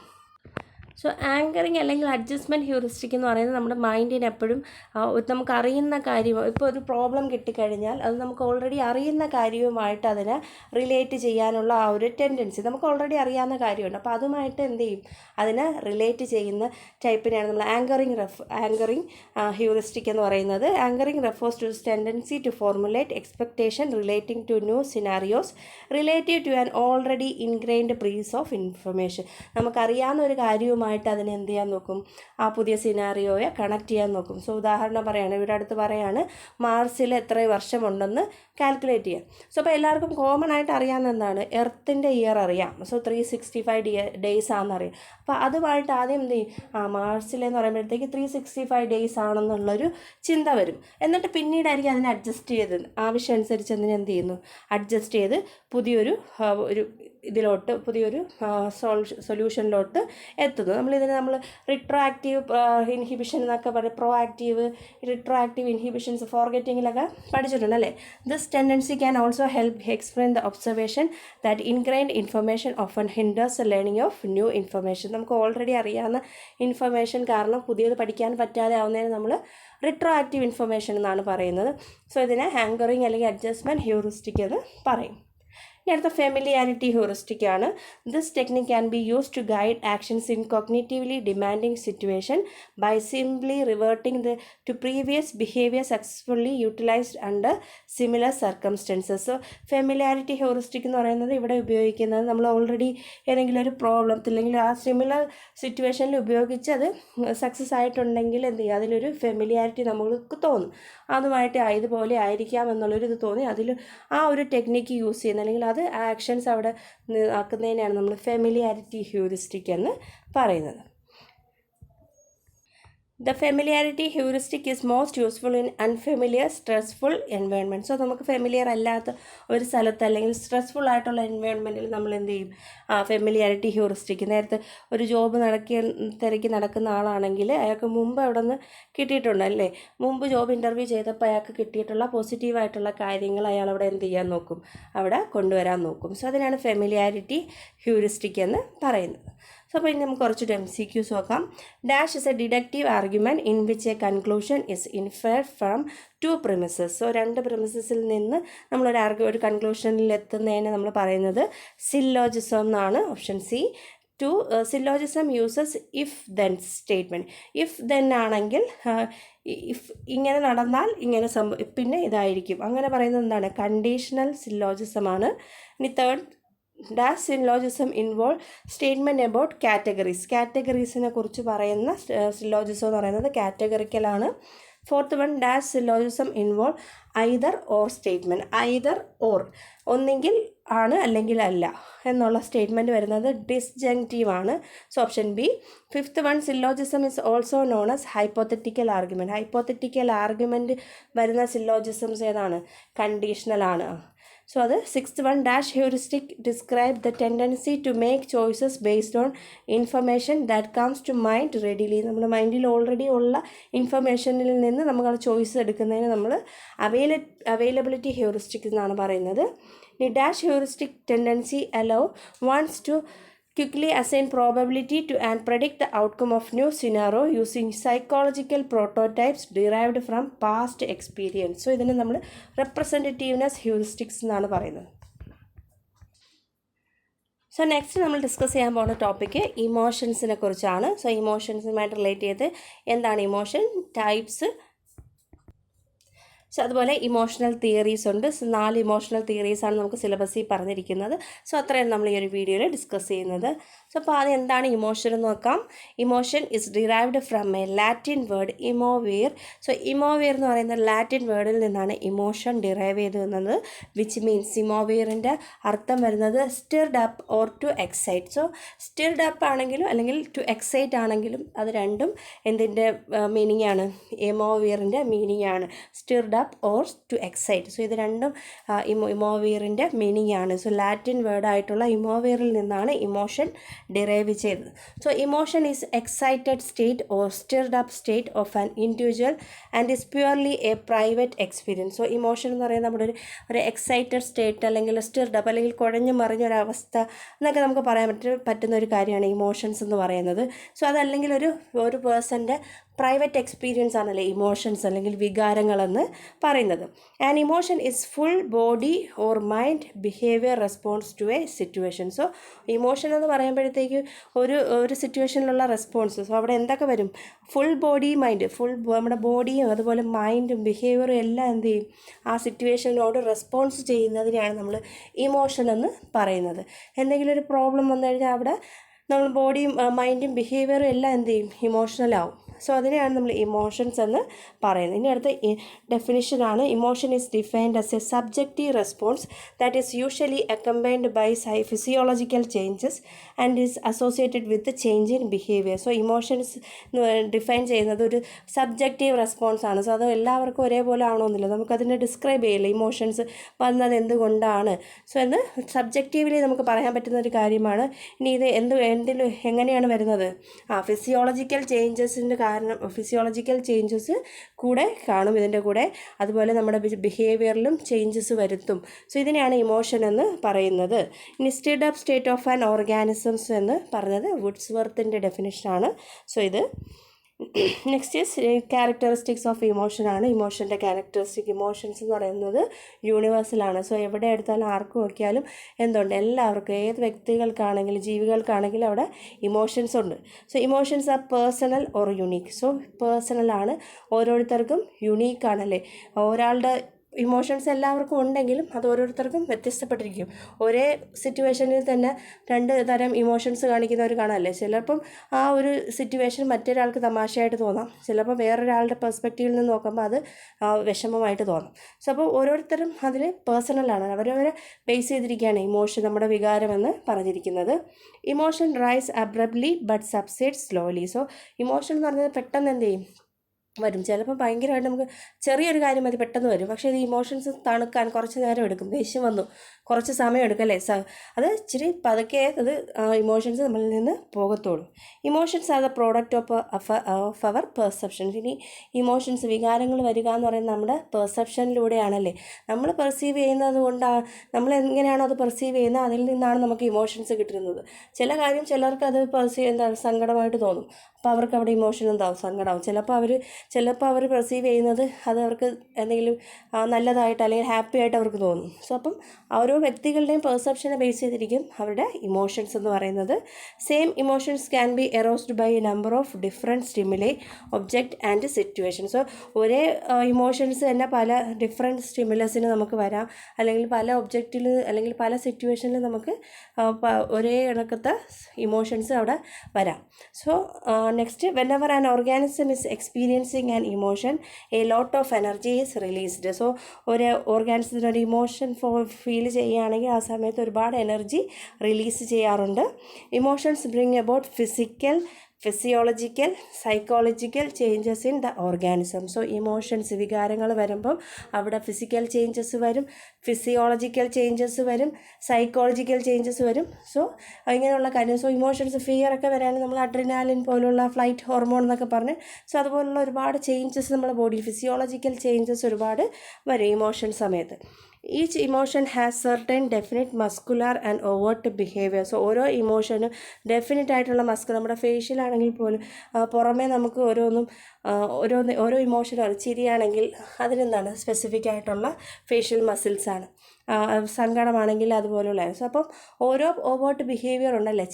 So anchoring അല്ലെങ്കിൽ adjustment heuristic എന്ന് പറയുന്നത് നമ്മുടെ മൈൻഡിന് എപ്പോഴും നമുക്ക് അറിയുന്ന കാര്യം, ഇപ്പോൾ ഒരു പ്രോബ്ലം കിട്ടിക്കഴിഞ്ഞാൽ അത് നമുക്ക് ഓൾറെഡി അറിയുന്ന കാര്യവുമായിട്ട് അതിനെ റിലേറ്റ് ചെയ്യാനുള്ള ആ ഒരു ടെൻഡൻസി, നമുക്ക് ഓൾറെഡി അറിയാവുന്ന കാര്യമുണ്ട്, അപ്പോൾ അതുമായിട്ട് എന്ത് ചെയ്യും, അതിനെ റിലേറ്റ് ചെയ്യുന്ന ടൈപ്പിനെയാണ് നമ്മൾ ആങ്കറിങ് ഹ്യൂറിസ്റ്റിക് എന്ന് പറയുന്നത്. Anchoring refers to tendency to formulate expectation relating to new scenarios relative to an already ingrained piece of information. നമുക്കറിയാവുന്ന ഒരു കാര്യവുമായിട്ട് അതിനെ എന്ത് ചെയ്യാൻ നോക്കും, ആ പുതിയ സിനാരിയോയെ കണക്ട് ചെയ്യാൻ നോക്കും. സോ ഉദാഹരണം പറയുകയാണ്, ഇവിടെ അടുത്ത് പറയാണ് മാർസിൽ എത്ര വർഷമുണ്ടെന്ന് കാൽക്കുലേറ്റ് ചെയ്യാം. സോ അപ്പോൾ എല്ലാവർക്കും കോമൺ ആയിട്ട് അറിയാവുന്ന എന്താണ്, എർത്തിൻ്റെ ഇയർ അറിയാം. സോ 365 ഡേയ്സ് ആണെന്നറിയാം. അപ്പോൾ അതുമായിട്ട് ആദ്യം എന്ത് ചെയ്യും, മാർസിലെന്ന് പറയുമ്പോഴത്തേക്ക് 365 ഡേയ്സ് ആണെന്നുള്ളൊരു ചിന്ത വരും. എന്നിട്ട് പിന്നീടായിരിക്കും അതിനെ അഡ്ജസ്റ്റ് ചെയ്ത് ആവശ്യം അനുസരിച്ച് അതിനെ എന്ത് ചെയ്യുന്നു, അഡ്ജസ്റ്റ് ചെയ്ത് പുതിയൊരു പുതിയൊരു സൊല്യൂഷനിലോട്ട് എത്തുന്നു. നമ്മൾ റിട്രോആക്റ്റീവ് ഇൻഹിബിഷൻ എന്നൊക്കെ പറയും, റിട്രോആക്റ്റീവ് ഇൻഹിബിഷൻസ് ഫോർഗെറ്റിങ്ങിലൊക്കെ പഠിച്ചിട്ടുണ്ടല്ലേ. This tendency can also help explain the observation that ingrained information often hinders the learning of new information. നമുക്ക് ഓൾറെഡി അറിയാവുന്ന ഇൻഫർമേഷൻ കാരണം പുതിയത് പഠിക്കാൻ പറ്റാതെ ആവുന്നതിന് നമ്മൾ റിട്രോആക്റ്റീവ് ഇൻഫർമേഷൻ എന്നാണ് പറയുന്നത്. സോ ഇതിനെ ആങ്കറിങ് അല്ലെങ്കിൽ അഡ്ജസ്റ്റ്മെൻറ്റ് ഹ്യൂറിസ്റ്റിക് എന്ന് പറയും. ഇനി അടുത്ത ഫെമിലിയാരിറ്റി ഹ്യൂറിസ്റ്റിക് ആണ്. This technique can be use to guide actions in cognitively demanding situation by simply reverting to previous behaviour successfully utilised under similar circumstances. So familiarity heuristic എന്ന് പറയുന്നത് ഇവിടെ ഉപയോഗിക്കുന്നത് നമ്മൾ ഓൾറെഡി ഏതെങ്കിലും ഒരു പ്രോബ്ലത്തിൽ അല്ലെങ്കിൽ ആ സിമിലർ സിറ്റുവേഷനിൽ ഉപയോഗിച്ച് അത് സക്സസ് ആയിട്ടുണ്ടെങ്കിൽ എന്ത് ചെയ്യുക, അതിലൊരു ഫെമിലിയാരിറ്റി നമുക്ക് തോന്നും, അതുമായിട്ട് ഇതുപോലെ ആയിരിക്കാം എന്നുള്ളൊരു ഇത് തോന്നി അതിൽ ആ ഒരു ടെക്നിക്ക് യൂസ് ചെയ്യുന്ന അല്ലെങ്കിൽ അത് ആക്ഷൻസ് അവിടെ ആക്കുന്നതിനാണ് നമ്മൾ ഫെമിലിയാരിറ്റി ഹ്യൂറിസ്റ്റിക് എന്ന് പറയുന്നത്. The familiarity heuristic is most useful in unfamiliar, stressful environment. So നമുക്ക് ഫെമിലിയർ അല്ലാത്ത ഒരു സ്ഥലത്ത് അല്ലെങ്കിൽ സ്ട്രെസ്ഫുൾ ആയിട്ടുള്ള എൻവയോൺമെൻറ്റിൽ നമ്മൾ എന്ത് ചെയ്യും, ഫെമിലിയാരിറ്റി ഹ്യൂറിസ്റ്റിക്. നേരത്തെ ഒരു ജോബ് തിരക്കി നടക്കുന്ന ആളാണെങ്കിൽ അയാൾക്ക് മുമ്പ് അവിടെ നിന്ന് കിട്ടിയിട്ടുണ്ടല്ലേ, മുമ്പ് ജോബ് ഇൻ്റർവ്യൂ ചെയ്തപ്പോൾ അയാൾക്ക് കിട്ടിയിട്ടുള്ള പോസിറ്റീവായിട്ടുള്ള കാര്യങ്ങൾ അയാൾ അവിടെ എന്ത് ചെയ്യാൻ നോക്കും, അവിടെ കൊണ്ടുവരാൻ നോക്കും. സോ അതിനാണ് ഫെമിലിയാരിറ്റി ഹ്യൂറിസ്റ്റിക് എന്ന് പറയുന്നത്. സോ അപ്പോൾ ഇനി നമുക്ക് കുറച്ചൊരു MCQs നോക്കാം. Dash is a deductive argument in which a conclusion is inferred from 2 premises. So 2 പ്രിമിസസിൽ നിന്ന് നമ്മളൊരു കൺക്ലൂഷനിൽ എത്തുന്നതിന് നമ്മൾ പറയുന്നത് സില്ലോജിസം എന്നാണ്. Option C. 2 syllogism uses if then statement. If then ആണെങ്കിൽ ഇഫ് ഇങ്ങനെ നടന്നാൽ ഇങ്ങനെ പിന്നെ ഇതായിരിക്കും, അങ്ങനെ പറയുന്നത് എന്താണ്, കണ്ടീഷണൽ സില്ലോജിസമാണ്. ഇനി third, dash syllogism involve statement about കാറ്റഗറീസിനെ കുറിച്ച് പറയുന്ന സില്ലോജിസം എന്ന് പറയുന്നത് കാറ്റഗറിക്കലാണ്. Fourth one, dash syllogism involve either or statement. Either or, ഒന്നെങ്കിൽ ആണ് അല്ലെങ്കിൽ അല്ല എന്നുള്ള സ്റ്റേറ്റ്മെൻറ്റ് വരുന്നത് ഡിസ്ജങ്റ്റീവ് ആണ്. So option B. Fifth one, syllogism is also known as hypothetical argument. Hypothetical argument വരുന്ന സില്ലോജിസംസ് ഏതാണ്, കണ്ടീഷണൽ ആണ്. സോ അത് sixth one, dash heuristic describe the tendency to make choices based on information that comes to mind readily. നമ്മുടെ മൈൻഡിൽ already ഉള്ള ഇൻഫർമേഷനിൽ നിന്ന് നമുക്ക് choice എടുക്കുന്നതിന് നമ്മൾ അവൈലബിലിറ്റി ഹ്യൂറിസ്റ്റിക് എന്നാണ് പറയുന്നത്. ഇനി dash heuristic tendency allow ones to quickly assign probability to and predict the outcome of new scenario using psychological prototypes derived from past experience. So ഇതിനെ നമ്മൾ representativeness heuristics എന്നാണ് പറയുന്നത്. സോ നെക്സ്റ്റ് നമ്മൾ discuss ചെയ്യാൻ പോകുന്ന ടോപ്പിക്ക് ഇമോഷൻസിനെ കുറിച്ചാണ്. So ഇമോഷൻസുമായിട്ട് relate ചെയ്ത് എന്താണ് ഇമോഷൻ, ടൈപ്സ്, സോ അതുപോലെ ഇമോഷണൽ തിയറീസ് ഉണ്ട്. 4 ഇമോഷണൽ തിയറീസാണ് നമുക്ക് സിലബസിൽ പറഞ്ഞിരിക്കുന്നത്. സോ അത്രയാണ് നമ്മൾ ഈ ഒരു വീഡിയോയിൽ ഡിസ്കസ് ചെയ്യുന്നത്. സോ അപ്പോൾ അത് എന്താണ് ഇമോഷൻ എന്ന് നോക്കാം. Emotion is derived from a Latin word emovere. So emovere എന്ന് പറയുന്ന ലാറ്റിൻ വേർഡിൽ നിന്നാണ് ഇമോഷൻ ഡിറൈവ് ചെയ്ത് വന്നത്. വിച്ച് മീൻസ് ഇമോവിയറിൻ്റെ അർത്ഥം വരുന്നത് stirred up or to excite. So stirred up ആണെങ്കിലും അല്ലെങ്കിൽ ടു എക്സൈറ്റ് ആണെങ്കിലും അത് രണ്ടും എന്തിൻ്റെ മീനിങ് ആണ്, ഇമോവിയറിൻ്റെ മീനിങ് ആണ്. Stirred up or to excite. So ഇത് രണ്ടും ഇമോവിയറിൻ്റെ മീനിങ് ആണ്. സോ ലാറ്റിൻ വേർഡായിട്ടുള്ള ഇമോവിയറിൽ നിന്നാണ് ഇമോഷൻ ഡിറൈവ് ചെയ്തത്. So emotion is excited state or stirred up state of an individual and is purely a private experience. So emotion എന്ന് പറയുന്നത് നമ്മുടെ ഒരു എക്സൈറ്റഡ് സ്റ്റേറ്റ് അല്ലെങ്കിൽ സ്റ്റിർഡ് അപ്പ് അല്ലെങ്കിൽ കുഴഞ്ഞു മറിഞ്ഞൊരവസ്ഥ എന്നൊക്കെ നമുക്ക് പറയാൻ പറ്റുന്ന ഒരു കാര്യമാണ് ഇമോഷൻസ് എന്ന് പറയുന്നത്. സോ അതല്ലെങ്കിൽ ഒരു പേഴ്സൻ്റെ പ്രൈവറ്റ് എക്സ്പീരിയൻസ് ആണല്ലേ ഇമോഷൻസ് അല്ലെങ്കിൽ വികാരങ്ങളെന്ന് പറയുന്നത്. An emotion is full body or mind behaviour response to a situation. So emotion എന്ന് പറയുമ്പോഴത്തേക്ക് ഒരു സിറ്റുവേഷനിലുള്ള റെസ്പോൺസ്. സോ അവിടെ എന്തൊക്കെ വരും? ഫുൾ ബോഡി മൈൻഡ്, നമ്മുടെ ബോഡിയും അതുപോലെ മൈൻഡും ബിഹേവിയറും എല്ലാം എന്ത് ചെയ്യും? ആ സിറ്റുവേഷനോട് റെസ്പോൺസ് ചെയ്യുന്നതിനെയാണ് നമ്മൾ ഇമോഷൻ എന്ന് പറയുന്നത്. എന്തെങ്കിലും ഒരു പ്രോബ്ലം വന്നു കഴിഞ്ഞാൽ അവിടെ നമ്മൾ ബോഡിയും മൈൻഡും ബിഹേവിയറും എല്ലാം എന്ത് ചെയ്യും? ഇമോഷണൽ ആവും. സോ അതിനെയാണ് നമ്മൾ ഇമോഷൻസ് എന്ന് പറയുന്നത്. ഇനി അടുത്ത ഡെഫിനിഷനാണ്. Emotion is defined as a subjective response that is usually accompanied by physiological changes and is associated with change in behaviour. So emotions define ചെയ്യുന്നത് ഒരു സബ്ജക്റ്റീവ് റെസ്പോൺസ് ആണ്. സോ അത് എല്ലാവർക്കും ഒരേപോലെ ആവണമെന്നില്ല. നമുക്കതിനെ ഡിസ്ക്രൈബ് ചെയ്യില്ല ഇമോഷൻസ് വന്നത് എന്തുകൊണ്ടാണ്. സോ എന്ന് സബ്ജക്റ്റീവ്ലി നമുക്ക് പറയാൻ പറ്റുന്ന ഒരു കാര്യമാണ്. ഇനി ഇത് എങ്ങനെയാണ് വരുന്നത്? ഫിസിയോളജിക്കൽ ചേഞ്ചസിൻ്റെ ഫിസിയോളജിക്കൽ ചേഞ്ചസ് കൂടെ കാണും ഇതിൻ്റെ കൂടെ. അതുപോലെ നമ്മുടെ ബിഹേവിയറിലും ചേഞ്ചസ് വരുത്തും. സോ ഇതിനെയാണ് ഇമോഷൻ എന്ന് പറയുന്നത്. ഇനി stirred up state of an organisms എന്ന് പറഞ്ഞത് വുഡ്സ്വർത്തിൻ്റെ ഡെഫിനിഷനാണ്. സോ ഇത് next is characteristics of emotion ആണ്. ഇമോഷൻ്റെ ക്യാരക്ടറിസ്റ്റിക്, ഇമോഷൻസ് എന്ന് പറയുന്നത് യൂണിവേഴ്സലാണ്. സോ എവിടെ എടുത്താലും ആർക്ക് നോക്കിയാലും എന്തുണ്ട്? എല്ലാവർക്കും, ഏത് വ്യക്തികൾക്കാണെങ്കിലും ജീവികൾക്കാണെങ്കിലും അവിടെ ഇമോഷൻസ് ഉണ്ട്. So emotions are personal or unique. So പേഴ്സണലാണ്, ഓരോരുത്തർക്കും യുണീക്കാണല്ലേ. ഒരാളുടെ ഇമോഷൻസ് എല്ലാവർക്കും ഉണ്ടെങ്കിലും അത് ഓരോരുത്തർക്കും വ്യത്യസ്തപ്പെട്ടിരിക്കും. ഒരേ സിറ്റുവേഷനിൽ തന്നെ രണ്ട് തരം ഇമോഷൻസ് കാണിക്കുന്നവർ കാണാമല്ലേ. ചിലപ്പം ആ ഒരു സിറ്റുവേഷൻ മറ്റൊരാൾക്ക് തമാശയായിട്ട് തോന്നാം, ചിലപ്പോൾ വേറൊരാളുടെ പെർസ്പെക്റ്റീവിൽ നിന്ന് നോക്കുമ്പോൾ അത് വിഷമമായിട്ട് തോന്നാം. സോ അപ്പോൾ ഓരോരുത്തരും അതിൽ പേഴ്സണലാണ്, അവരവരെ ബേസ് ചെയ്തിരിക്കുകയാണ് ഇമോഷൻ, നമ്മുടെ വികാരമെന്ന് പറഞ്ഞിരിക്കുന്നത്. Emotion rise abruptly but subside slowly. So emotion എന്ന് പറഞ്ഞാൽ പെട്ടെന്ന് എന്ത് ചെയ്യും? വരും. ചിലപ്പോൾ ഭയങ്കരമായിട്ട് നമുക്ക് ചെറിയൊരു കാര്യം മതി, പെട്ടെന്ന് വരും. പക്ഷേ ഇത് ഇമോഷൻസ് തണുക്കാൻ കുറച്ച് നേരം എടുക്കും. ദേഷ്യം വന്നു, കുറച്ച് സമയം എടുക്കും അല്ലേ. അത് ഇച്ചിരി പതുക്കെ അത് ഇമോഷൻസ് നമ്മളിൽ നിന്ന് പോകത്തുള്ളൂ. Emotions are the product of our perceptions. ഇനി ഇമോഷൻസ്, വികാരങ്ങൾ വരിക എന്ന് പറയുന്നത് നമ്മുടെ പെർസെപ്ഷനിലൂടെയാണല്ലേ. നമ്മൾ പെർസീവ് ചെയ്യുന്നത് കൊണ്ടാണ്, നമ്മൾ എങ്ങനെയാണോ അത് പെർസീവ് ചെയ്യുന്നത് അതിൽ നിന്നാണ് നമുക്ക് ഇമോഷൻസ് കിട്ടുന്നത്. ചില കാര്യം ചിലർക്ക് അത് സങ്കടമായിട്ട് തോന്നും. അപ്പോൾ അവർക്ക് അവിടെ ഇമോഷൻ ഉണ്ടാവും, സങ്കടമാവും. ചിലപ്പോൾ അവർ പെർസീവ് ചെയ്യുന്നത് അത് അവർക്ക് എന്തെങ്കിലും നല്ലതായിട്ട് അല്ലെങ്കിൽ ഹാപ്പി ആയിട്ട് അവർക്ക് തോന്നും. സോ അപ്പം ഓരോ വ്യക്തികളുടെയും പെർസെപ്ഷനെ ബേസ് ചെയ്തിരിക്കും അവരുടെ ഇമോഷൻസ് എന്ന് പറയുന്നത്. Same emotions can be aroused by a number of different stimuli, object and situation. So ഒരേ ഇമോഷൻസ് തന്നെ പല ഡിഫറെൻറ്റ് സ്റ്റിമുലസിന് നമുക്ക് വരാം, അല്ലെങ്കിൽ പല ഒബ്ജക്റ്റിൽ അല്ലെങ്കിൽ പല സിറ്റുവേഷനിൽ നമുക്ക് ഒരേ കണക്കത്തെ ഇമോഷൻസ് അവിടെ വരാം. So next, whenever an organism is experiencing an emotion, a lot of energy is released. So ഒരു ഓർഗാനിസത്തിന് ഒരു ഇമോഷൻ ഫീൽ ചെയ്യുകയാണെങ്കിൽ ആ സമയത്ത് ഒരുപാട് എനർജി റിലീസ് ചെയ്യാറുണ്ട്. Emotions bring about physiological, psychological changes in the organism. So emotions, വികാരങ്ങൾ വരുമ്പം അവിടെ ഫിസിക്കൽ ചേഞ്ചസ് വരും, ഫിസിയോളജിക്കൽ ചേഞ്ചസ് വരും, സൈക്കോളജിക്കൽ ചേഞ്ചസ് വരും. സോ ഇങ്ങനെയുള്ള കാര്യം. സോ ഇമോഷൻസ്, ഫിയറൊക്കെ വരാനും നമ്മൾ അഡ്രിനാലിൻ പോലുള്ള ഫ്ലൈറ്റ് ഹോർമോൺ എന്നൊക്കെ പറഞ്ഞ് സോ അതുപോലുള്ള ഒരുപാട് ചേഞ്ചസ് നമ്മുടെ ബോഡിയിൽ, ഫിസിയോളജിക്കൽ ചേഞ്ചസ് ഒരുപാട് വരും ഇമോഷൻ സമയത്ത്. Each emotion has certain definite muscular and overt behaviour. So ഓരോ ഇമോഷനും ഡെഫിനിറ്റ് ആയിട്ടുള്ള നമ്മുടെ ഫേഷ്യലാണെങ്കിൽ പോലും പുറമേ നമുക്ക് ഓരോ ഇമോഷനാണ്. ചിരിയാണെങ്കിൽ അതിനെന്താണ് സ്പെസിഫിക് ആയിട്ടുള്ള ഫേഷ്യൽ മസിൽസാണ്. സങ്കടമാണെങ്കിൽ അതുപോലുള്ള. സോ അപ്പം ഓരോ ഓവേർട്ട് ബിഹേവിയർ ഉണ്ടല്ലേ.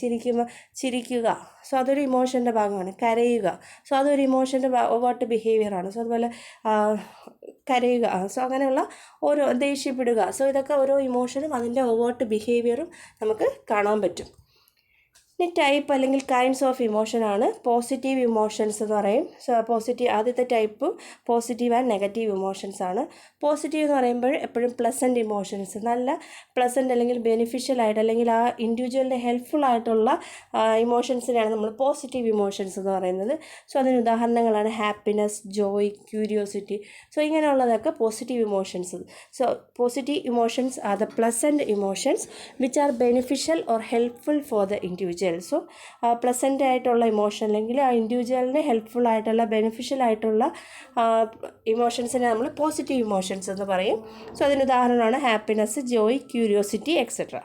ചിരിക്കുക, സോ അതൊരു ഇമോഷൻ്റെ ഭാഗമാണ്. കരയുക, സോ അതൊരു ഇമോഷൻ്റെ ഓവേർട്ട് ബിഹേവിയറാണ്. സോ അതുപോലെ കരയുക, സോ അങ്ങനെയുള്ള ഓരോ ദേഷ്യപ്പെടുക, സോ ഇതൊക്കെ ഓരോ ഇമോഷനും അതിൻ്റെ ഓവേർട്ട് ബിഹേവിയറും നമുക്ക് കാണാൻ പറ്റും. ഇനി ടൈപ്പ് അല്ലെങ്കിൽ കൈൻഡ്സ് ഓഫ് ഇമോഷനാണ്. പോസിറ്റീവ് ഇമോഷൻസ് എന്ന് പറയും. സോ ആദ്യത്തെ type positive and negative emotions ആണ്. പോസിറ്റീവ് എന്ന് പറയുമ്പോൾ എപ്പോഴും പ്ലസൻറ്റ് ഇമോഷൻസ്, നല്ല പ്ലസൻറ്റ് അല്ലെങ്കിൽ ബെനിഫിഷ്യൽ ആയിട്ട് അല്ലെങ്കിൽ ആ ഇൻഡിവിജ്വലിൻ്റെ ഹെൽപ്ഫുൾ ആയിട്ടുള്ള ഇമോഷൻസിനെയാണ് നമ്മൾ പോസിറ്റീവ് ഇമോഷൻസ് എന്ന് പറയുന്നത്. സോ അതിന് ഉദാഹരണങ്ങളാണ് ഹാപ്പിനെസ്, ജോയ്, ക്യൂരിയോസിറ്റി. സോ ഇങ്ങനെയുള്ളതൊക്കെ positive emotions. So positive emotions are the pleasant emotions which are beneficial or helpful for the individual. Individual. So pleasant ആയിട്ടുള്ള ഇമോഷൻ അല്ലെങ്കിൽ ആ ഇൻഡിവിജ്വലിന് ഹെൽപ്ഫുൾ ആയിട്ടുള്ള ബെനിഫിഷ്യൽ ആയിട്ടുള്ള ഇമോഷൻസിനെ നമ്മൾ പോസിറ്റീവ് ഇമോഷൻസ് എന്ന് പറയും. സോ അതിന് ഉദാഹരണമാണ് happiness, joy, curiosity etcetera.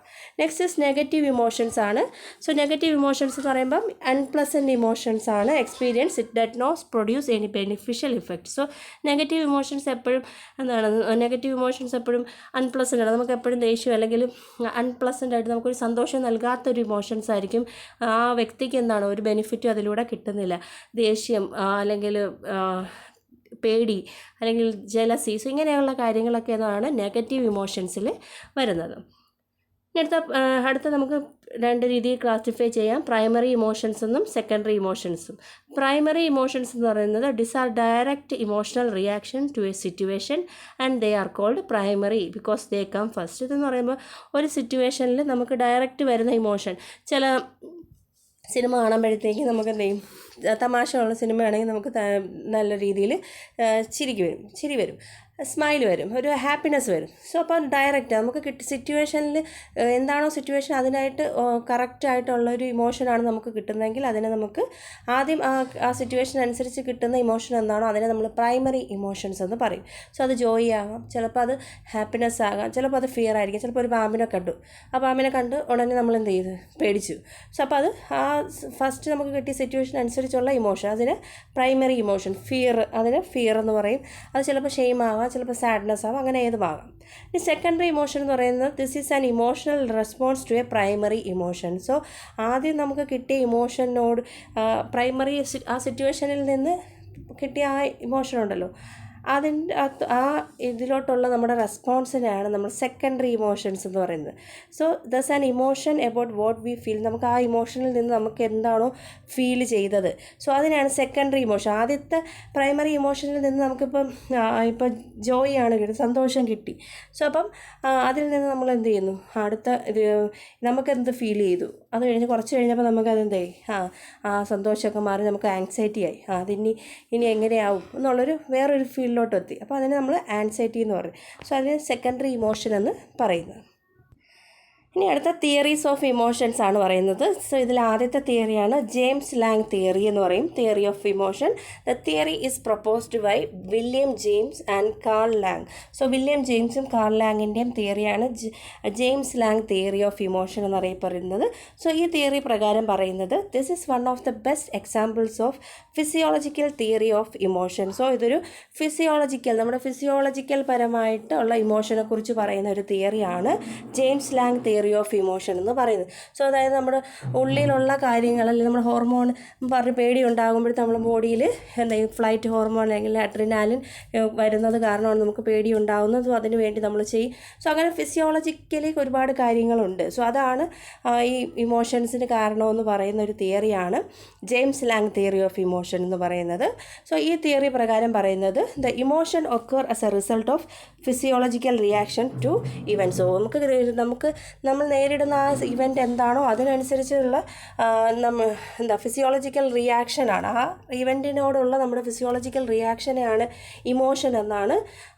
Next is negative emotions ആണ്. സോ നെഗറ്റീവ് ഇമോഷൻസ് എന്ന് പറയുമ്പം അൺപ്ലസൻറ്റ് ഇമോഷൻസ് ആണ്. Experience it did not produce any beneficial effect. So negative emotions എപ്പോഴും എന്താണ്, നെഗറ്റീവ് ഇമോഷൻസ് എപ്പോഴും അൺപ്ലസൻ്റ് ആണ്. നമുക്ക് എപ്പോഴും ദേഷ്യം അല്ലെങ്കിൽ അൺപ്ലസൻ്റ് ആയിട്ട് നമുക്കൊരു സന്തോഷം നൽകാത്തൊരു ഇമോഷൻസ് ആയിരിക്കും. ആ വ്യക്തിക്ക് എന്താണ് ഒരു ബെനിഫിറ്റും അതിലൂടെ കിട്ടുന്നില്ല. ദേഷ്യം അല്ലെങ്കിൽ പേടി അല്ലെങ്കിൽ ജലസി, സോ ഇങ്ങനെയുള്ള കാര്യങ്ങളൊക്കെ എന്നാണ് നെഗറ്റീവ് ഇമോഷൻസിൽ വരുന്നത്. അടുത്ത നമുക്ക് രണ്ട് രീതിയിൽ ക്ലാസിഫൈ ചെയ്യാം, പ്രൈമറി ഇമോഷൻസ് എന്നും സെക്കൻഡറി ഇമോഷൻസും. പ്രൈമറി ഇമോഷൻസ് എന്ന് പറയുന്നത് these are direct emotional reaction to a situation and they are called primary because they come first. ഇതെന്ന് പറയുമ്പോൾ ഒരു സിറ്റുവേഷനിൽ നമുക്ക് ഡയറക്റ്റ് വരുന്ന ഇമോഷൻ, ചില സിനിമ കാണുമ്പോഴത്തേക്ക് നമുക്ക് എന്ത് ചെയ്യും, തമാശയുള്ള സിനിമയാണെങ്കിൽ നമുക്ക് നല്ല രീതിയിൽ ചിരി വരും, സ്മൈൽ വരും, ഒരു ഹാപ്പിനെസ് വരും. സോ അപ്പോൾ ഡയറക്റ്റ് നമുക്ക് സിറ്റുവേഷനിൽ എന്താണോ സിറ്റുവേഷൻ അതിനായിട്ട് കറക്റ്റായിട്ടുള്ളൊരു ഇമോഷനാണ് നമുക്ക് കിട്ടുന്നതെങ്കിൽ അതിനെ നമുക്ക് ആദ്യം ആ സിറ്റുവേഷൻ അനുസരിച്ച് കിട്ടുന്ന ഇമോഷൻ എന്താണോ അതിനെ നമ്മൾ പ്രൈമറി ഇമോഷൻസ് എന്ന് പറയും. സോ അത് ജോയ് ആകാം, ചിലപ്പോൾ അത് ഹാപ്പിനെസ് ആകാം, ചിലപ്പോൾ അത് ഫിയർ ആയിരിക്കും. ചിലപ്പോൾ ഒരു പാമ്പിനെ കണ്ടു, ആ പാമ്പിനെ കണ്ട് ഉടനെ നമ്മൾ എന്ത് ചെയ്തു, പേടിച്ചു. സോ അപ്പോൾ അത് ആ ഫസ്റ്റ് നമുക്ക് കിട്ടിയ സിറ്റുവേഷൻ അനുസരിച്ചുള്ള ഇമോഷൻ, അതിന് പ്രൈമറി ഇമോഷൻ. അതിന് ഫിയർ എന്ന് പറയും. അത് ചിലപ്പോൾ ഷെയിം ആകാം, ചിലപ്പോൾ സാഡ്നെസ് ആവാം, അങ്ങനെ ഏതുമാകാം. ഈ സെക്കൻഡറി ഇമോഷൻ എന്ന് പറയുന്നത് this is an emotional response to a primary emotion. So ആദ്യം നമുക്ക് കിട്ടിയ ഇമോഷനോട് പ്രൈമറി ആ സിറ്റുവേഷനിൽ നിന്ന് കിട്ടിയ ആ ഇമോഷൻ ഉണ്ടല്ലോ, അതിൻ്റെ ആ ഇതിലോട്ടുള്ള നമ്മുടെ റെസ്പോൺസിനെയാണ് നമ്മൾ സെക്കൻഡറി ഇമോഷൻസ് എന്ന് പറയുന്നത്. So thus an emotion about what we feel, നമുക്ക് ആ ഇമോഷനിൽ നിന്ന് നമുക്ക് എന്താണോ ഫീൽ ചെയ്തത്, സോ അതിനാണ് സെക്കൻഡറി ഇമോഷൻ. ആദ്യത്തെ പ്രൈമറി ഇമോഷനിൽ നിന്ന് നമുക്കിപ്പം ജോയ് ആണ് കിട്ടി, സന്തോഷം കിട്ടി. സോ അപ്പം അതിൽ നിന്ന് നമ്മൾ എന്ത് ചെയ്യുന്നു, അടുത്ത നമുക്കെന്ത് ഫീൽ ചെയ്തു, അത് കഴിഞ്ഞ് കുറച്ച് കഴിഞ്ഞപ്പോൾ നമുക്കതെന്തായി, ആ സന്തോഷമൊക്കെ മാറി നമുക്ക് ആങ്സൈറ്റി ആയി, ഇനി എങ്ങനെയാവും എന്നുള്ളൊരു വേറൊരു ഫീൽഡിലോട്ടെത്തി. അപ്പോൾ അതിനെ നമ്മൾ ആൻസൈറ്റി എന്ന് പറയും. സോ അതിന് സെക്കൻഡറി ഇമോഷൻ എന്ന് പറയുന്നത്. ഇനി അടുത്ത തിയറീസ് ഓഫ് ഇമോഷൻസ് ആണ് പറയുന്നത്. സോ ഇതിൽ ആദ്യത്തെ തിയറിയാണ് ജെയിംസ് ലാങ് തിയറി എന്ന് പറയും, theory of emotion. The theory is proposed by William James and Carl Lange. So William ജെയിംസും കാൾ ലാങ്ങിൻ്റെയും തിയറിയാണ് James Lange theory of emotion എന്നറിയപ്പെടുന്നത്. സോ ഈ തിയറി പ്രകാരം പറയുന്നത് this is one of the best examples of physiological theory of emotion. So ഇതൊരു നമ്മുടെ physiological പരമായിട്ട് ഉള്ള ഇമോഷനെ കുറിച്ച് പറയുന്ന ഒരു തിയറിയാണ് James Lange theory of emotion എന്ന് പറയുന്നത്. സോ അതായത് നമ്മുടെ ഉള്ളിലുള്ള കാര്യങ്ങൾ, അല്ലെങ്കിൽ നമ്മുടെ ഹോർമോൺ പറഞ്ഞ് പേടി ഉണ്ടാകുമ്പോഴത്തെ നമ്മുടെ ബോഡിയിൽ എന്തെങ്കിലും ഫ്ലൈറ്റ് ഹോർമോൺ അല്ലെങ്കിൽ അഡ്രിനാലിൻ വരുന്നത് കാരണമാണ് നമുക്ക് പേടി ഉണ്ടാകുന്നത്. സോ അതിന് വേണ്ടി നമ്മൾ ചെയ്യും. സോ അങ്ങനെ ഫിസിയോളജിക്കലി ഒരുപാട് കാര്യങ്ങളുണ്ട്. സോ അതാണ് ഈ ഇമോഷൻസിന് കാരണമെന്ന് പറയുന്ന ഒരു തിയറിയാണ് James Lange theory of emotion എന്ന് പറയുന്നത്. സോ ഈ തിയറി പ്രകാരം പറയുന്നത് the emotion occur as a result of physiological reaction to event. So നമ്മൾ നേരിടുന്ന ആ ഇവൻ്റ് എന്താണോ അതിനനുസരിച്ചുള്ള ഫിസിയോളജിക്കൽ റിയാക്ഷനാണ്, ആ ഇവൻറ്റിനോടുള്ള നമ്മുടെ ഫിസിയോളജിക്കൽ റിയാക്ഷനെയാണ് ഇമോഷൻ എന്നാണ്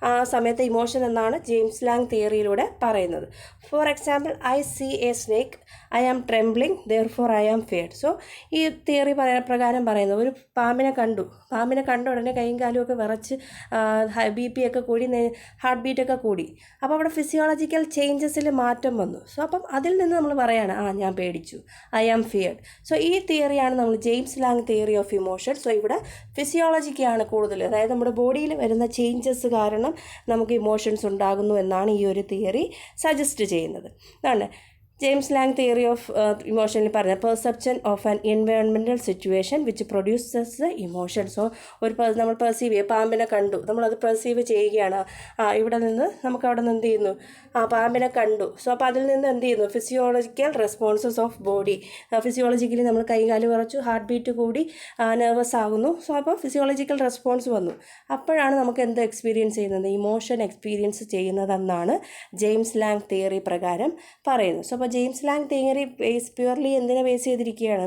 ആ സമയത്ത് ഇമോഷൻ എന്നാണ് ജെയിംസ് ലാങ് തിയറിയിലൂടെ പറയുന്നത്. For example, I see a snake, I am trembling, therefore I am feared. So ഈ തിയറി പ്രകാരം പറയുന്നത് ഒരു പാമ്പിനെ കണ്ട ഉടനെ കൈയും കാലും ഒക്കെ വിറച്ച് BP ഒക്കെ കൂടി, ഹാർട്ട് ബീറ്റൊക്കെ കൂടി. അപ്പോൾ അവിടെ ഫിസിയോളജിക്കൽ ചേഞ്ചസിൽ മാറ്റം വന്നു. സോ അപ്പം അതിൽ നിന്ന് നമ്മൾ പറയാണ് ഞാൻ പേടിച്ചു, ഐ ആം ഫിയർഡ്. സോ ഈ തിയറിയാണ് നമ്മൾ James Lange theory of emotion. So ഇവിടെ ഫിസിയോളജിക്കാണ് കൂടുതൽ, അതായത് നമ്മുടെ ബോഡിയിൽ വരുന്ന ചേഞ്ചസ് കാരണം നമുക്ക് ഇമോഷൻസ് ഉണ്ടാകുന്നു എന്നാണ് ഈ ഒരു തിയറി സജസ്റ്റ് ചെയ്യുന്നത്. അതാണ് ജെയിംസ് ലാങ് തിയറി ഓഫ് ഇമോഷനിൽ പറഞ്ഞ perception of an environmental situation which produces the emotion. So നമ്മൾ പെർസീവ് ചെയ്യുക, പാമ്പിനെ കണ്ടു, നമ്മളത് പെർസീവ് ചെയ്യുകയാണ്. ഇവിടെ നിന്ന് നമുക്ക് അവിടെ നിന്ന് എന്ത് ചെയ്യുന്നു, പാമ്പിനെ കണ്ടു. സോ അപ്പോൾ അതിൽ നിന്ന് എന്ത് ചെയ്യുന്നു, physiological responses of body, physiologically നമ്മൾ കൈകാല് വിറച്ചു, ഹാർട്ട് ബീറ്റ് കൂടി, നെർവസ് ആകുന്നു. സോ അപ്പോൾ ഫിസിയോളജിക്കൽ റെസ്പോൺസ് വന്നു. അപ്പോഴാണ് നമുക്ക് എന്ത് എക്സ്പീരിയൻസ് ചെയ്യുന്നത്, ഇമോഷൻ എക്സ്പീരിയൻസ് ചെയ്യുന്നതെന്നാണ് ജെയിംസ് ലാങ് തിയറി പ്രകാരം പറയുന്നത്. സോ അപ്പോൾ ജെയിംസ് ലാങ് തിയറി പ്യുവർലി എന്തിനെ ബേസ് ചെയ്തിരിക്കുകയാണ്,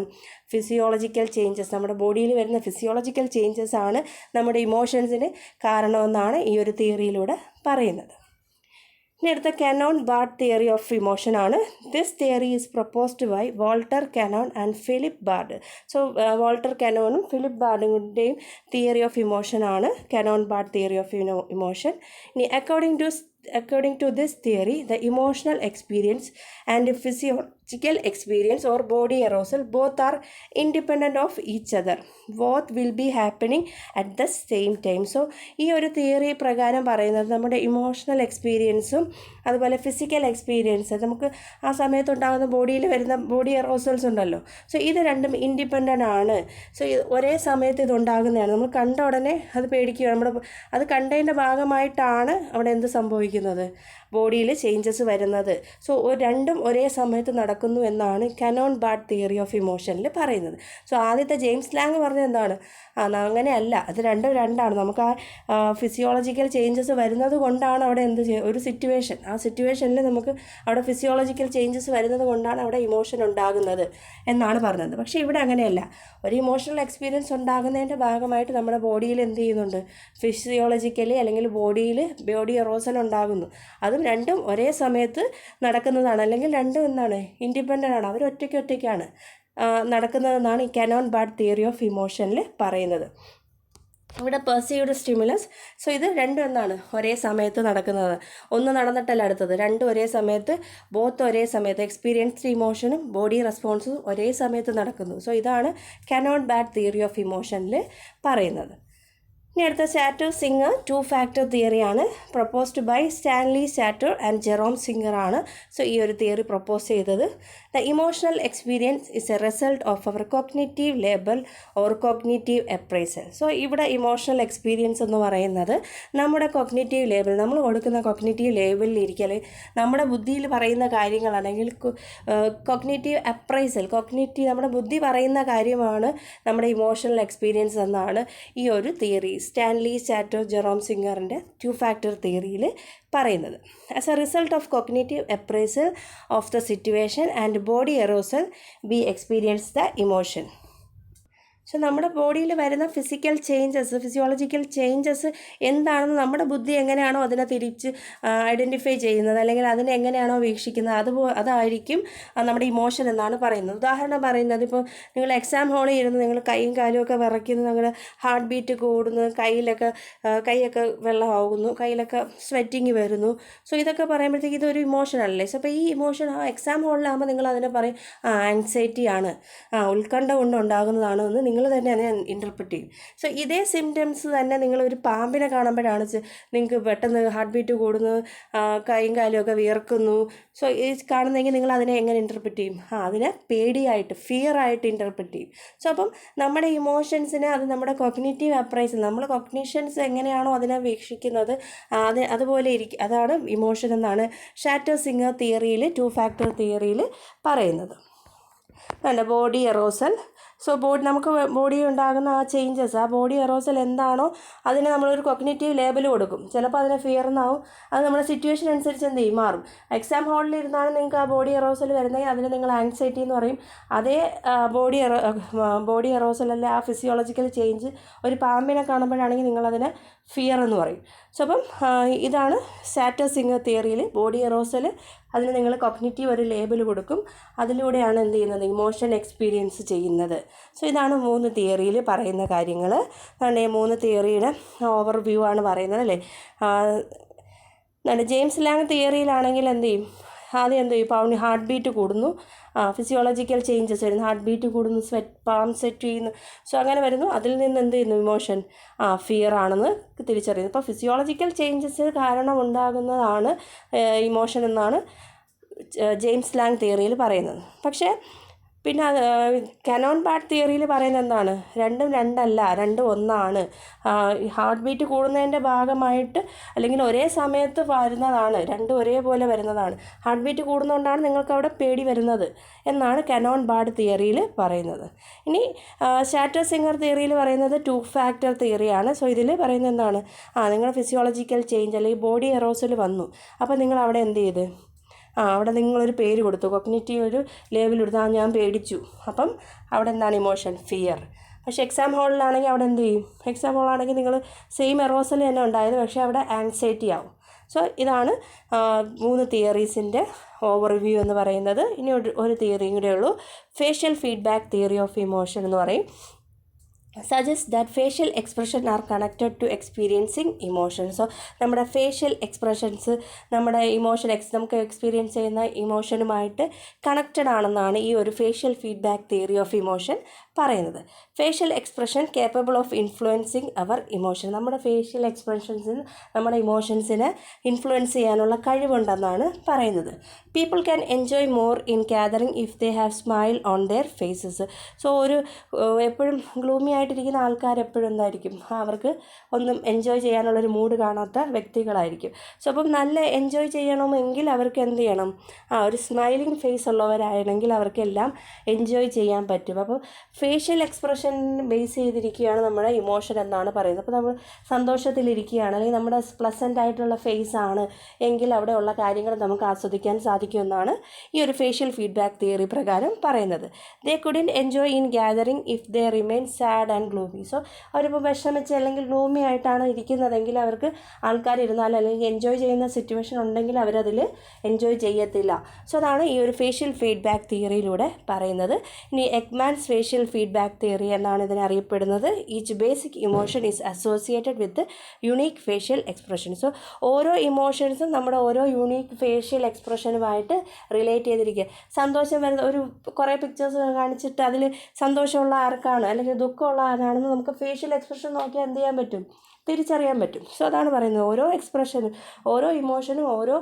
ഫിസിയോളജിക്കൽ ചേഞ്ചസ്, നമ്മുടെ ബോഡിയിൽ വരുന്ന ഫിസിയോളജിക്കൽ ചേഞ്ചസ് ആണ് നമ്മുടെ ഇമോഷൻസിന് കാരണമെന്നാണ് ഈ ഒരു തിയറിയിലൂടെ പറയുന്നത്. ഇനി അടുത്ത Cannon Bard theory of emotion ആണ്. This theory is proposed by Walter Cannon and Philip Bard. So Walter കനോണും ഫിലിപ്പ് ബാർഡിൻ്റെയും തിയറി ഓഫ് ഇമോഷൻ ആണ് Cannon Bard theory of emotion. ഇനി according to this theory, the emotional experience and physiological experience or body arousal both are independent of each other. Both will be happening at the same time. So ഈ ഒരു theory പ്രകാരം പറയുന്നത് നമ്മുടെ emotional എക്സ്പീരിയൻസും അതുപോലെ physical experience നമുക്ക് ആ സമയത്തുണ്ടാകുന്ന ബോഡിയിൽ വരുന്ന ബോഡി അറോസൽസ് ഉണ്ടല്ലോ, സോ ഇത് രണ്ടും ഇൻഡിപെൻഡൻ്റ് ആണ്. സോ ഒരേ സമയത്ത് ഇതുണ്ടാകുന്നതാണ്. നമ്മൾ കണ്ട ഉടനെ അത് പേടിക്കുക, അത് കണ്ടതിൻ്റെ ഭാഗമായിട്ടാണ് അവിടെ എന്ത് സംഭവിക്കുന്നത്, ബോഡിയിൽ ചേഞ്ചസ് വരുന്നത്. സോ രണ്ടും ഒരേ സമയത്ത് നടക്കുന്നു എന്നാണ് കനോൺ ബാർഡ് തിയറി ഓഫ് ഇമോഷനിൽ പറയുന്നത്. സോ ആദ്യത്തെ ജെയിംസ് ലാങ് പറഞ്ഞത് എന്താണ്, അങ്ങനെയല്ല, അത് രണ്ടാണ്. നമുക്ക് ആ ഫിസിയോളജിക്കൽ ചേഞ്ചസ് വരുന്നത് കൊണ്ടാണ് അവിടെ ഒരു സിറ്റുവേഷൻ, ആ സിറ്റുവേഷനിൽ നമുക്ക് അവിടെ ഫിസിയോളജിക്കൽ ചേഞ്ചസ് വരുന്നത് കൊണ്ടാണ് അവിടെ ഇമോഷൻ ഉണ്ടാകുന്നത് എന്നാണ് പറഞ്ഞത്. പക്ഷേ ഇവിടെ അങ്ങനെയല്ല. ഒരു ഇമോഷണൽ എക്സ്പീരിയൻസ് ഉണ്ടാകുന്നതിൻ്റെ ഭാഗമായിട്ട് നമ്മുടെ ബോഡിയിൽ എന്ത് ചെയ്യുന്നുണ്ട്, ഫിസിയോളജിക്കലി അല്ലെങ്കിൽ ബോഡി അറോസൽ ഉണ്ടാകുന്നു. അതും രണ്ടും ഒരേ സമയത്ത് നടക്കുന്നതാണ്, അല്ലെങ്കിൽ രണ്ടും എന്താണ്, ഇൻഡിപെൻഡൻ്റ് ആണ്, അവർ ഒറ്റയ്ക്കാണ് നടക്കുന്നതെന്നാണ് ഈ കനോൺ ബാർഡ് തിയറി ഓഫ് ഇമോഷനിൽ പറയുന്നത്. ഇവിടെ പെർസീവ്ഡ് സ്റ്റിമുലസ്, സോ ഇത് രണ്ടും എന്താണ്, ഒരേ സമയത്ത് നടക്കുന്നത്. ഒന്ന് നടന്നിട്ടല്ല അടുത്തത്, രണ്ടും ഒരേ സമയത്ത്, ഒരേ സമയത്ത് എക്സ്പീരിയൻസ്ഡ് ഇമോഷനും ബോഡി റെസ്പോൺസും ഒരേ സമയത്ത് നടക്കുന്നു. സോ ഇതാണ് കനോൺ ബാർഡ് തിയറി ഓഫ് ഇമോഷനിൽ പറയുന്നത്. ഇനി അടുത്ത സാറ്റർ സിംഗർ 2 ഫാക്ടർ തിയറിയാണ്. Proposed by Stanley Schachter and Jerome Singer ആണ്. സോ ഈ ഒരു തിയറി പ്രൊപ്പോസ് ചെയ്തത്, the emotional experience is a result of our cognitive label or cognitive appraisal. So ഇവിടെ ഇമോഷണൽ എക്സ്പീരിയൻസ് എന്ന് പറയുന്നത് നമ്മുടെ കോഗ്നിറ്റീവ് ലേബൽ, നമ്മൾ കൊടുക്കുന്ന കോഗ്നിറ്റീവ് ലേബലിൽ ഇരിക്കൽ, നമ്മുടെ ബുദ്ധിയിൽ പറയുന്ന കാര്യങ്ങളാണെങ്കിൽ കോഗ്നിറ്റീവ് അപ്രൈസൽ, നമ്മുടെ ബുദ്ധി പറയുന്ന കാര്യമാണ് നമ്മുടെ ഇമോഷണൽ എക്സ്പീരിയൻസ് എന്നാണ് ഈ ഒരു തിയറി സ്റ്റാൻലി സാറ്റർ ജെറോം സിംഗറിൻ്റെ 2 ഫാക്ടർ തിയറിയിൽ പറയുന്നത്. As a result of cognitive appraisal of the situation and body arousal we experience the emotion. So നമ്മുടെ ബോഡിയിൽ വരുന്ന ഫിസിയോളജിക്കൽ ചേഞ്ചസ് എന്താണെന്ന് നമ്മുടെ ബുദ്ധി എങ്ങനെയാണോ അതിനെ തിരിച്ച് ഐഡൻറ്റിഫൈ ചെയ്യുന്നത്, അല്ലെങ്കിൽ അതിനെ എങ്ങനെയാണോ വീക്ഷിക്കുന്നത്, അതായിരിക്കും നമ്മുടെ ഇമോഷൻ എന്നാണ് പറയുന്നത്. ഉദാഹരണം പറയുന്നത്, ഇപ്പോൾ നിങ്ങൾ എക്സാം ഹാളിൽ ഇരുന്ന് നിങ്ങൾ കൈയും കാലും ഒക്കെ വിറയ്ക്കുന്നു, നിങ്ങളുടെ ഹാർട്ട് ബീറ്റ് കൂടുന്നു, കൈയൊക്കെ വെള്ളമാകുന്നു, കയ്യിലൊക്കെ സ്വെറ്റിങ് വരുന്നു. സോ ഇതൊക്കെ പറയുമ്പോഴത്തേക്ക് ഇതൊരു ഇമോഷൻ അല്ലേ. സോ അപ്പോൾ ഈ ഇമോഷൻ എക്സാം ഹാളിലാകുമ്പോൾ നിങ്ങൾ അതിനെ പറയും ആങ്സൈറ്റി ആണ്, ഉത്കണ്ഠ കൊണ്ടുണ്ടാകുന്നതാണ് എന്ന് നിങ്ങൾ തന്നെ അതിനെ ഇൻ്റർപ്രറ്റ് ചെയ്യും. സോ ഇതേ സിംറ്റംസ് തന്നെ നിങ്ങളൊരു പാമ്പിനെ കാണുമ്പോഴാണ് നിങ്ങൾക്ക് പെട്ടെന്ന് ഹാർട്ട് ബീറ്റ് കൂടുന്നു, കൈയും കാലും ഒക്കെ വിയർക്കുന്നു. സോ ഈ കാണുന്നെങ്കിൽ നിങ്ങൾ അതിനെ എങ്ങനെ ഇൻ്റർപ്രറ്റ് ചെയ്യും, അതിനെ പേടിയായിട്ട്, ഫിയറായിട്ട് ഇൻ്റർപ്രറ്റ് ചെയ്യും. സോ അപ്പം നമ്മുടെ ഇമോഷൻസിനെ അത് നമ്മുടെ കോഗ്നിറ്റീവ് അപ്രൈസൽ, നമ്മൾ കോഗ്നിഷൻസ് എങ്ങനെയാണോ അതിനെ വീക്ഷിക്കുന്നത് അതുപോലെ ഇരിക്കും, അതാണ് ഇമോഷൻ എന്നാണ് സാറ്റർ സിംഗർ തിയറിയിൽ 2 ഫാക്ടർ തിയറിയിൽ പറയുന്നത്. ബോഡി അറോസൽ, സോ നമുക്ക് ബോഡിയിൽ ഉണ്ടാകുന്ന ആ ചേഞ്ചസ്, ആ ബോഡി അറോസൽ എന്താണോ അതിന് നമ്മളൊരു കോഗ്നിറ്റീവ് ലേബൽ കൊടുക്കും. ചിലപ്പോൾ അതിനെ ഫിയർ എന്നാവും, അത് നമ്മുടെ സിറ്റുവേഷൻ അനുസരിച്ച് എന്ത് ചെയ്യും, മാറും. എക്സാം ഹാളിൽ ഇരുന്നാണ് നിങ്ങൾക്ക് ആ ബോഡി അറോസൽ വരുന്നെങ്കിൽ അതിന് നിങ്ങൾ ആങ്സൈറ്റി എന്ന് പറയും. അതേ ബോഡി അറോസൽ അല്ലെ ആ ഫിസിയോളജിക്കൽ ചേഞ്ച് ഒരു പാമ്പിനെ കാണുമ്പോഴാണെങ്കിൽ നിങ്ങളതിനെ ഫിയർ എന്ന് പറയും. സോ അപ്പം ഇതാണ് സാറ്റർ സിംഗർ തിയറിയിൽ ബോഡി അറോസൽ, അതിന് നിങ്ങൾ കോഗ്നിറ്റീവ് ഒരു ലേബൽ കൊടുക്കും, അതിലൂടെയാണ് എന്ത് ചെയ്യുന്നത്, ഇമോഷൻ എക്സ്പീരിയൻസ് ചെയ്യുന്നത്. സോ ഇതാണ് 3 തിയറിയിൽ പറയുന്ന കാര്യങ്ങൾ. അതാണ് ഈ 3 തിയറിയുടെ ഓവർവ്യൂ ആണ് പറയുന്നത് അല്ലേ. ജെയിംസ് ലാങ് തിയറിയിലാണെങ്കിൽ എന്ത് ചെയ്യും, ആദ്യം എന്ത് ചെയ്യും, ഹാർട്ട് ബീറ്റ് കൂടുന്നു, ഫിസിയോളജിക്കൽ ചേഞ്ചസ് വരുന്നു, ഹാർട്ട് ബീറ്റ് കൂടുന്നു, പാം സെറ്റ് ചെയ്യുന്നു. സോ അങ്ങനെ വരുന്നു, അതിൽ നിന്ന് എന്ത് ചെയ്യുന്നു, ഇമോഷൻ ഫിയർ ആണെന്ന് തിരിച്ചറിയുന്നു. അപ്പോൾ ഫിസിയോളജിക്കൽ ചേഞ്ചസ് കാരണം ഉണ്ടാകുന്നതാണ് ഇമോഷൻ എന്നാണ് ജെയിംസ് ലാങ് തിയറിയിൽ പറയുന്നത്. പക്ഷേ പിന്നെ കനോൺ ബാർഡ് തിയറിയിൽ പറയുന്നത് എന്താണ്, രണ്ടും ഒന്നാണ്. ഹാർട്ട് ബീറ്റ് കൂടുന്നതിൻ്റെ ഭാഗമായിട്ട് അല്ലെങ്കിൽ ഒരേ സമയത്ത് വരുന്നതാണ്, രണ്ടും ഒരേപോലെ വരുന്നതാണ്. ഹാർട്ട് ബീറ്റ് കൂടുന്നതുകൊണ്ടാണ് നിങ്ങൾക്ക് അവിടെ പേടി വരുന്നത് എന്നാണ് കനോൺ ബാർഡ് തിയറിയിൽ പറയുന്നത്. ഇനി സാറ്റർ സിംഗർ തിയറിയിൽ പറയുന്നത് 2 ഫാക്ടർ തിയറിയാണ്. സോ ഇതിൽ പറയുന്നത് എന്താണ്, നിങ്ങളുടെ ഫിസിയോളജിക്കൽ ചേഞ്ച് അല്ലെങ്കിൽ ബോഡി അറോസൽ വന്നു, അപ്പോൾ നിങ്ങൾ അവിടെ എന്ത് ചെയ്ത്, അവിടെ നിങ്ങളൊരു പേര് കൊടുത്തു, കോഗ്നിറ്റീവ് ഒരു ലേബൽ കൊടുത്തു, ഞാൻ പേടിച്ചു, അപ്പം അവിടെ എന്താണ് ഇമോഷൻ, ഫിയർ. പക്ഷേ എക്സാം ഹാളിലാണെങ്കിൽ അവിടെ എന്ത് ചെയ്യും, എക്സാം ഹാളാണെങ്കിൽ നിങ്ങൾ സെയിം അറോസൽ തന്നെ ഉണ്ടായത്, പക്ഷേ അവിടെ ആങ്സൈറ്റി ആവും. സോ ഇതാണ് 3 തിയറീസിൻ്റെ ഓവർവ്യൂ എന്ന് പറയുന്നത്. ഇനി ഒരു തിയറിയും കൂടെ ഉള്ളൂ, facial feedback theory of emotion എന്ന് പറയും. suggests that facial expression are connected to experiencing emotion. So നമ്മുടെ ഫേഷ്യൽ എക്സ്പ്രഷൻസ് നമ്മുടെ നമുക്ക് എക്സ്പീരിയൻസ് ചെയ്യുന്ന ഇമോഷനുമായിട്ട് കണക്റ്റഡ് ആണെന്നാണ് ഈ ഒരു facial feedback theory of emotion പറയുന്നത്. Facial expression capable of influencing our emotion. നമ്മുടെ ഫേഷ്യൽ എക്സ്പ്രഷൻസിന് നമ്മുടെ ഇമോഷൻസിനെ ഇൻഫ്ലുവൻസ് ചെയ്യാനുള്ള കഴിവുണ്ടെന്നാണ് പറയുന്നത്. People can enjoy more in gathering if they have smile on their faces. So എപ്പോഴും ഗ്ലൂമി ആയിട്ടിരിക്കുന്ന ആൾക്കാർ എപ്പോഴും എന്തായിരിക്കും, അവർക്ക് ഒന്നും എൻജോയ് ചെയ്യാനുള്ളൊരു മൂഡ് കാണാത്ത വ്യക്തികളായിരിക്കും. സോ അപ്പം നല്ല എൻജോയ് ചെയ്യണമെങ്കിൽ അവർക്ക് എന്ത് ചെയ്യണം, ഒരു സ്മൈലിംഗ് ഫേസ് ഉള്ളവരാണെങ്കിൽ അവർക്കെല്ലാം എൻജോയ് ചെയ്യാൻ പറ്റും. അപ്പോൾ ഫേഷ്യൽ എക്സ്പ്രഷൻ ബേസ് ചെയ്തിരിക്കുകയാണ് നമ്മുടെ ഇമോഷൻ എന്നാണ് പറയുന്നത്. അപ്പോൾ നമ്മൾ സന്തോഷത്തിലിരിക്കുകയാണ് അല്ലെങ്കിൽ നമ്മുടെ പ്ലസൻ്റ് ആയിട്ടുള്ള ഫേസ് ആണ് എങ്കിൽ അവിടെയുള്ള കാര്യങ്ങൾ നമുക്ക് ആസ്വദിക്കാൻ സാധിക്കുമെന്നാണ് ഈ ഒരു ഫേഷ്യൽ ഫീഡ്ബാക്ക് തിയറി പ്രകാരം പറയുന്നത്. They couldn't enjoy in gathering if they remain sad and gloomy. So അവരിപ്പോൾ വിഷമിച്ച് അല്ലെങ്കിൽ ഗ്ലൂമി ആയിട്ടാണ് ഇരിക്കുന്നതെങ്കിൽ അവർക്ക് ആൾക്കാരിരുന്നാൽ അല്ലെങ്കിൽ എൻജോയ് ചെയ്യുന്ന സിറ്റുവേഷൻ ഉണ്ടെങ്കിൽ അവരതിൽ എൻജോയ് ചെയ്യത്തില്ല. സോ അതാണ് ഈ ഒരു ഫേഷ്യൽ ഫീഡ്ബാക്ക് തിയറിയിലൂടെ പറയുന്നത്. ഇനി എക്മാൻസ് ഫേഷ്യൽ ഫീഡ്ബാക്ക് തിയറി എന്നാണ് ഇതിനെ അറിയപ്പെടുന്നത്. Each basic emotion is associated with unique facial expression. So ഓരോ ഇമോഷൻസും നമ്മുടെ ഓരോ യുണീക്ക് ഫേഷ്യൽ എക്സ്പ്രഷനുമായിട്ട് റിലേറ്റ് ചെയ്തിരിക്കുക. സന്തോഷം വരുന്ന കുറേ പിക്ചേഴ്സ് കാണിച്ചിട്ട് അതിൽ സന്തോഷമുള്ള ആർക്കാണ് അല്ലെങ്കിൽ ദുഃഖമുള്ള ആരാണെന്ന് നമുക്ക് ഫേഷ്യൽ എക്സ്പ്രഷൻ നോക്കിയാൽ എന്ത് ചെയ്യാൻ പറ്റും, തിരിച്ചറിയാൻ പറ്റും. സോ അതാണ് പറയുന്നത്, ഓരോ എക്സ്പ്രഷനും ഓരോ ഇമോഷനും ഓരോ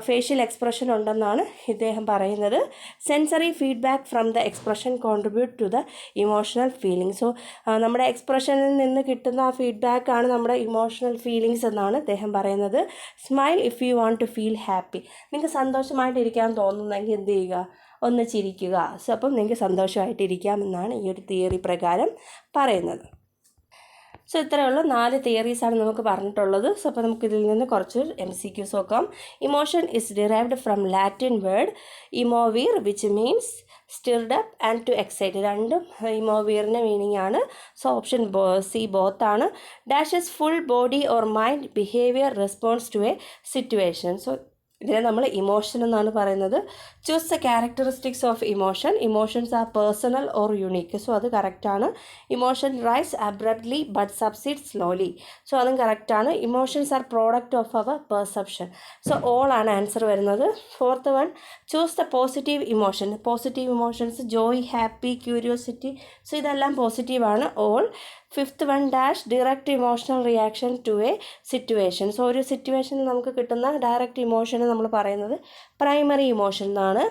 ഫേഷ്യൽ എക്സ്പ്രഷൻ ഉണ്ടെന്നാണ് ഇദ്ദേഹം പറയുന്നത്. Sensory feedback from the expression contribute to the emotional feeling. So നമ്മുടെ എക്സ്പ്രഷനിൽ നിന്ന് കിട്ടുന്ന ആ ഫീഡ്ബാക്കാണ് നമ്മുടെ ഇമോഷണൽ ഫീലിങ്സ് എന്നാണ് അദ്ദേഹം പറയുന്നത്. Smile if you want to feel happy. നിങ്ങൾക്ക് സന്തോഷമായിട്ടിരിക്കാൻ തോന്നുന്നെങ്കിൽ എന്ത് ചെയ്യുക, ഒന്ന് ചിരിക്കുക. സോ അപ്പം നിങ്ങൾക്ക് സന്തോഷമായിട്ടിരിക്കാമെന്നാണ് ഈ ഒരു തിയറി പ്രകാരം പറയുന്നത്. സോ ഇത്രയുള്ള 4 തിയറീസാണ് നമുക്ക് പറഞ്ഞിട്ടുള്ളത്. സോ അപ്പോൾ നമുക്കിതിൽ നിന്ന് കുറച്ച് MCQs നോക്കാം. Emotion is derived from Latin word emovere which means stirred up and to excite. രണ്ടും ഇമോവീറിൻ്റെ മീനിങ് ആണ്. സോ ഓപ്ഷൻ C ബോത്ത് ആണ്. Dash is full body or mind behaviour response to a situation. So ഇതിനെ നമ്മൾ emotion എന്നാണ് പറയുന്നത്. Choose the characteristics of emotion. Emotions are personal or unique. So അത് കറക്റ്റാണ്. Emotion rise abruptly but subside slowly. So അതും കറക്റ്റാണ്. Emotions are product of our perception. So all ആണ് answer വരുന്നത്. 4th one, choose the positive emotion. Positive emotions joy, happy, curiosity. So ഇതെല്ലാം പോസിറ്റീവാണ്, all. 5th one, dash direct emotional reaction to a situation. So ഒരു സിറ്റുവേഷനിൽ നമുക്ക് കിട്ടുന്ന direct ഇമോഷന് നമ്മൾ പറയുന്നത് പ്രൈമറി ഇമോഷൻ എന്നാണ്.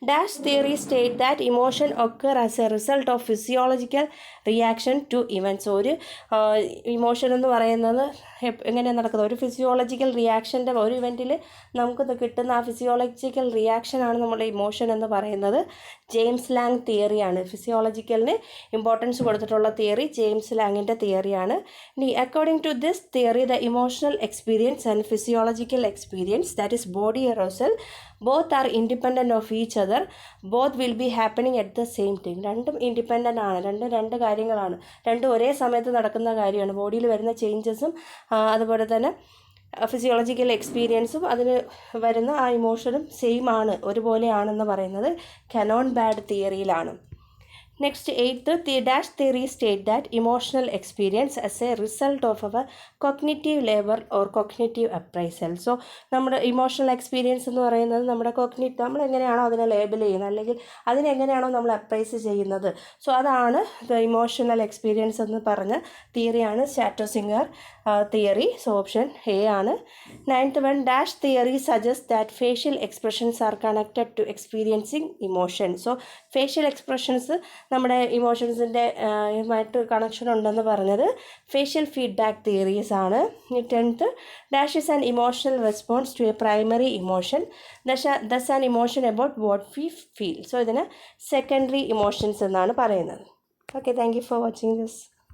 Dash theory state that emotion occur as a result of physiological reaction to events. ഒരു ഇമോഷൻ എന്ന് പറയുന്നത് എങ്ങനെയാണ് നടക്കുന്നത്, ഒരു ഫിസിയോളജിക്കൽ റിയാക്ഷൻ്റെ ഒരു ഇവൻറ്റിൽ നമുക്ക് കിട്ടുന്ന ആ ഫിസിയോളജിക്കൽ റിയാക്ഷനാണ് നമ്മുടെ ഇമോഷൻ എന്ന് പറയുന്നത്. ജെയിംസ് ലാങ് തിയറിയാണ്. ഫിസിയോളജിക്കലിന് ഇമ്പോർട്ടൻസ് കൊടുത്തിട്ടുള്ള തിയറി ജെയിംസ് ലാങ്ങിൻ്റെ തിയറിയാണ്. ഇനി according to this theory the emotional experience and physiological experience that is body arousal both are independent of each other. Both will be happening at the same time. രണ്ടും independent ആണ്. രണ്ട് കാര്യങ്ങളാണ്. രണ്ടും ഒരേ സമയത്ത് നടക്കുന്ന കാര്യമാണ്. ബോഡിയിൽ വരുന്ന ചേഞ്ചസും അതുപോലെ തന്നെ ഫിസിയോളജിക്കൽ എക്സ്പീരിയൻസും അതിന് വരുന്ന ആ ഇമോഷനും സെയിം ആണ്, ഒരുപോലെയാണെന്ന് പറയുന്നത് കനോൺ ബാഡ് തിയറിയിലാണ്. Next, 8th, the dash theory state that emotional experience as a result of our cognitive labor or cognitive appraisal. So നമ്മുടെ ഇമോഷണൽ എക്സ്പീരിയൻസ് എന്ന് പറയുന്നത് നമ്മുടെ നമ്മൾ എങ്ങനെയാണോ അതിനെ ലേബൽ ചെയ്യുന്നത് അല്ലെങ്കിൽ അതിനെങ്ങനെയാണോ നമ്മൾ അപ്രൈസ് ചെയ്യുന്നത്, സോ അതാണ് ദ ഇമോഷണൽ എക്സ്പീരിയൻസ് എന്ന് പറഞ്ഞ തിയറിയാണ് സ്റ്റാറ്റോസിംഗർ തിയറി. സോ ഓപ്ഷൻ A ആണ്. 9th one, dash theory suggest that facial expressions are connected to experiencing emotion. So facial expressions നമ്മുടെ ഇമോഷൻസിൻ്റെ ആയിട്ട് കണക്ഷൻ ഉണ്ടെന്ന് പറഞ്ഞത് ഫേഷ്യൽ ഫീഡ്ബാക്ക് തിയറീസ് ആണ്. 10th, dash is an emotional response to a primary emotion thus an emotion about what we feel. So ഇതിന് secondary emotions എന്നാണ് പറയുന്നത്. Okay, thank you for watching this.